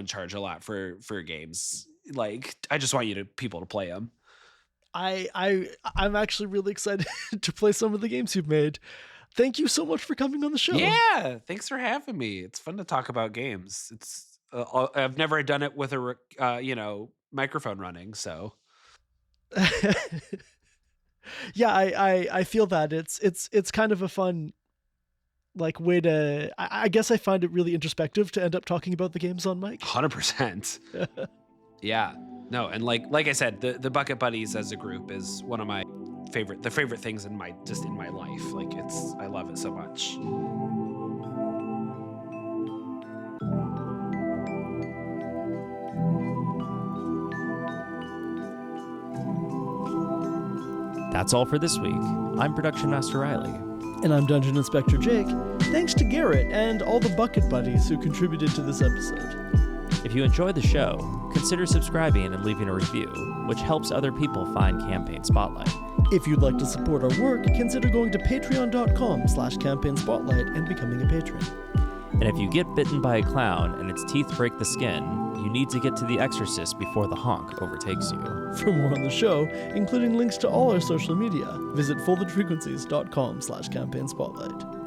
charge a lot for games. Like, I just want people to play them. I'm actually really excited to play some of the games you've made. Thank you so much for coming on the show. Yeah. Thanks for having me. It's fun to talk about games. It's, I've never done it with a microphone running, so yeah, I feel that it's kind of a fun like way to. I guess I find it really introspective to end up talking about the games on mic. 100%. Yeah, no, and like I said, the Bucket Buddies as a group is one of my favorite things in my life. Like I love it so much. That's all for this week. I'm Production Master Riley. And I'm Dungeon Inspector Jake. Thanks to Garrett and all the Bucket Buddies who contributed to this episode. If you enjoyed the show, consider subscribing and leaving a review, which helps other people find Campaign Spotlight. If you'd like to support our work, consider going to patreon.com/Campaign Spotlight and becoming a patron. And if you get bitten by a clown and its teeth break the skin, you need to get to the Exorcist before the honk overtakes you. For more on the show, including links to all our social media, visit foldedfrequencies.com/Campaign Spotlight.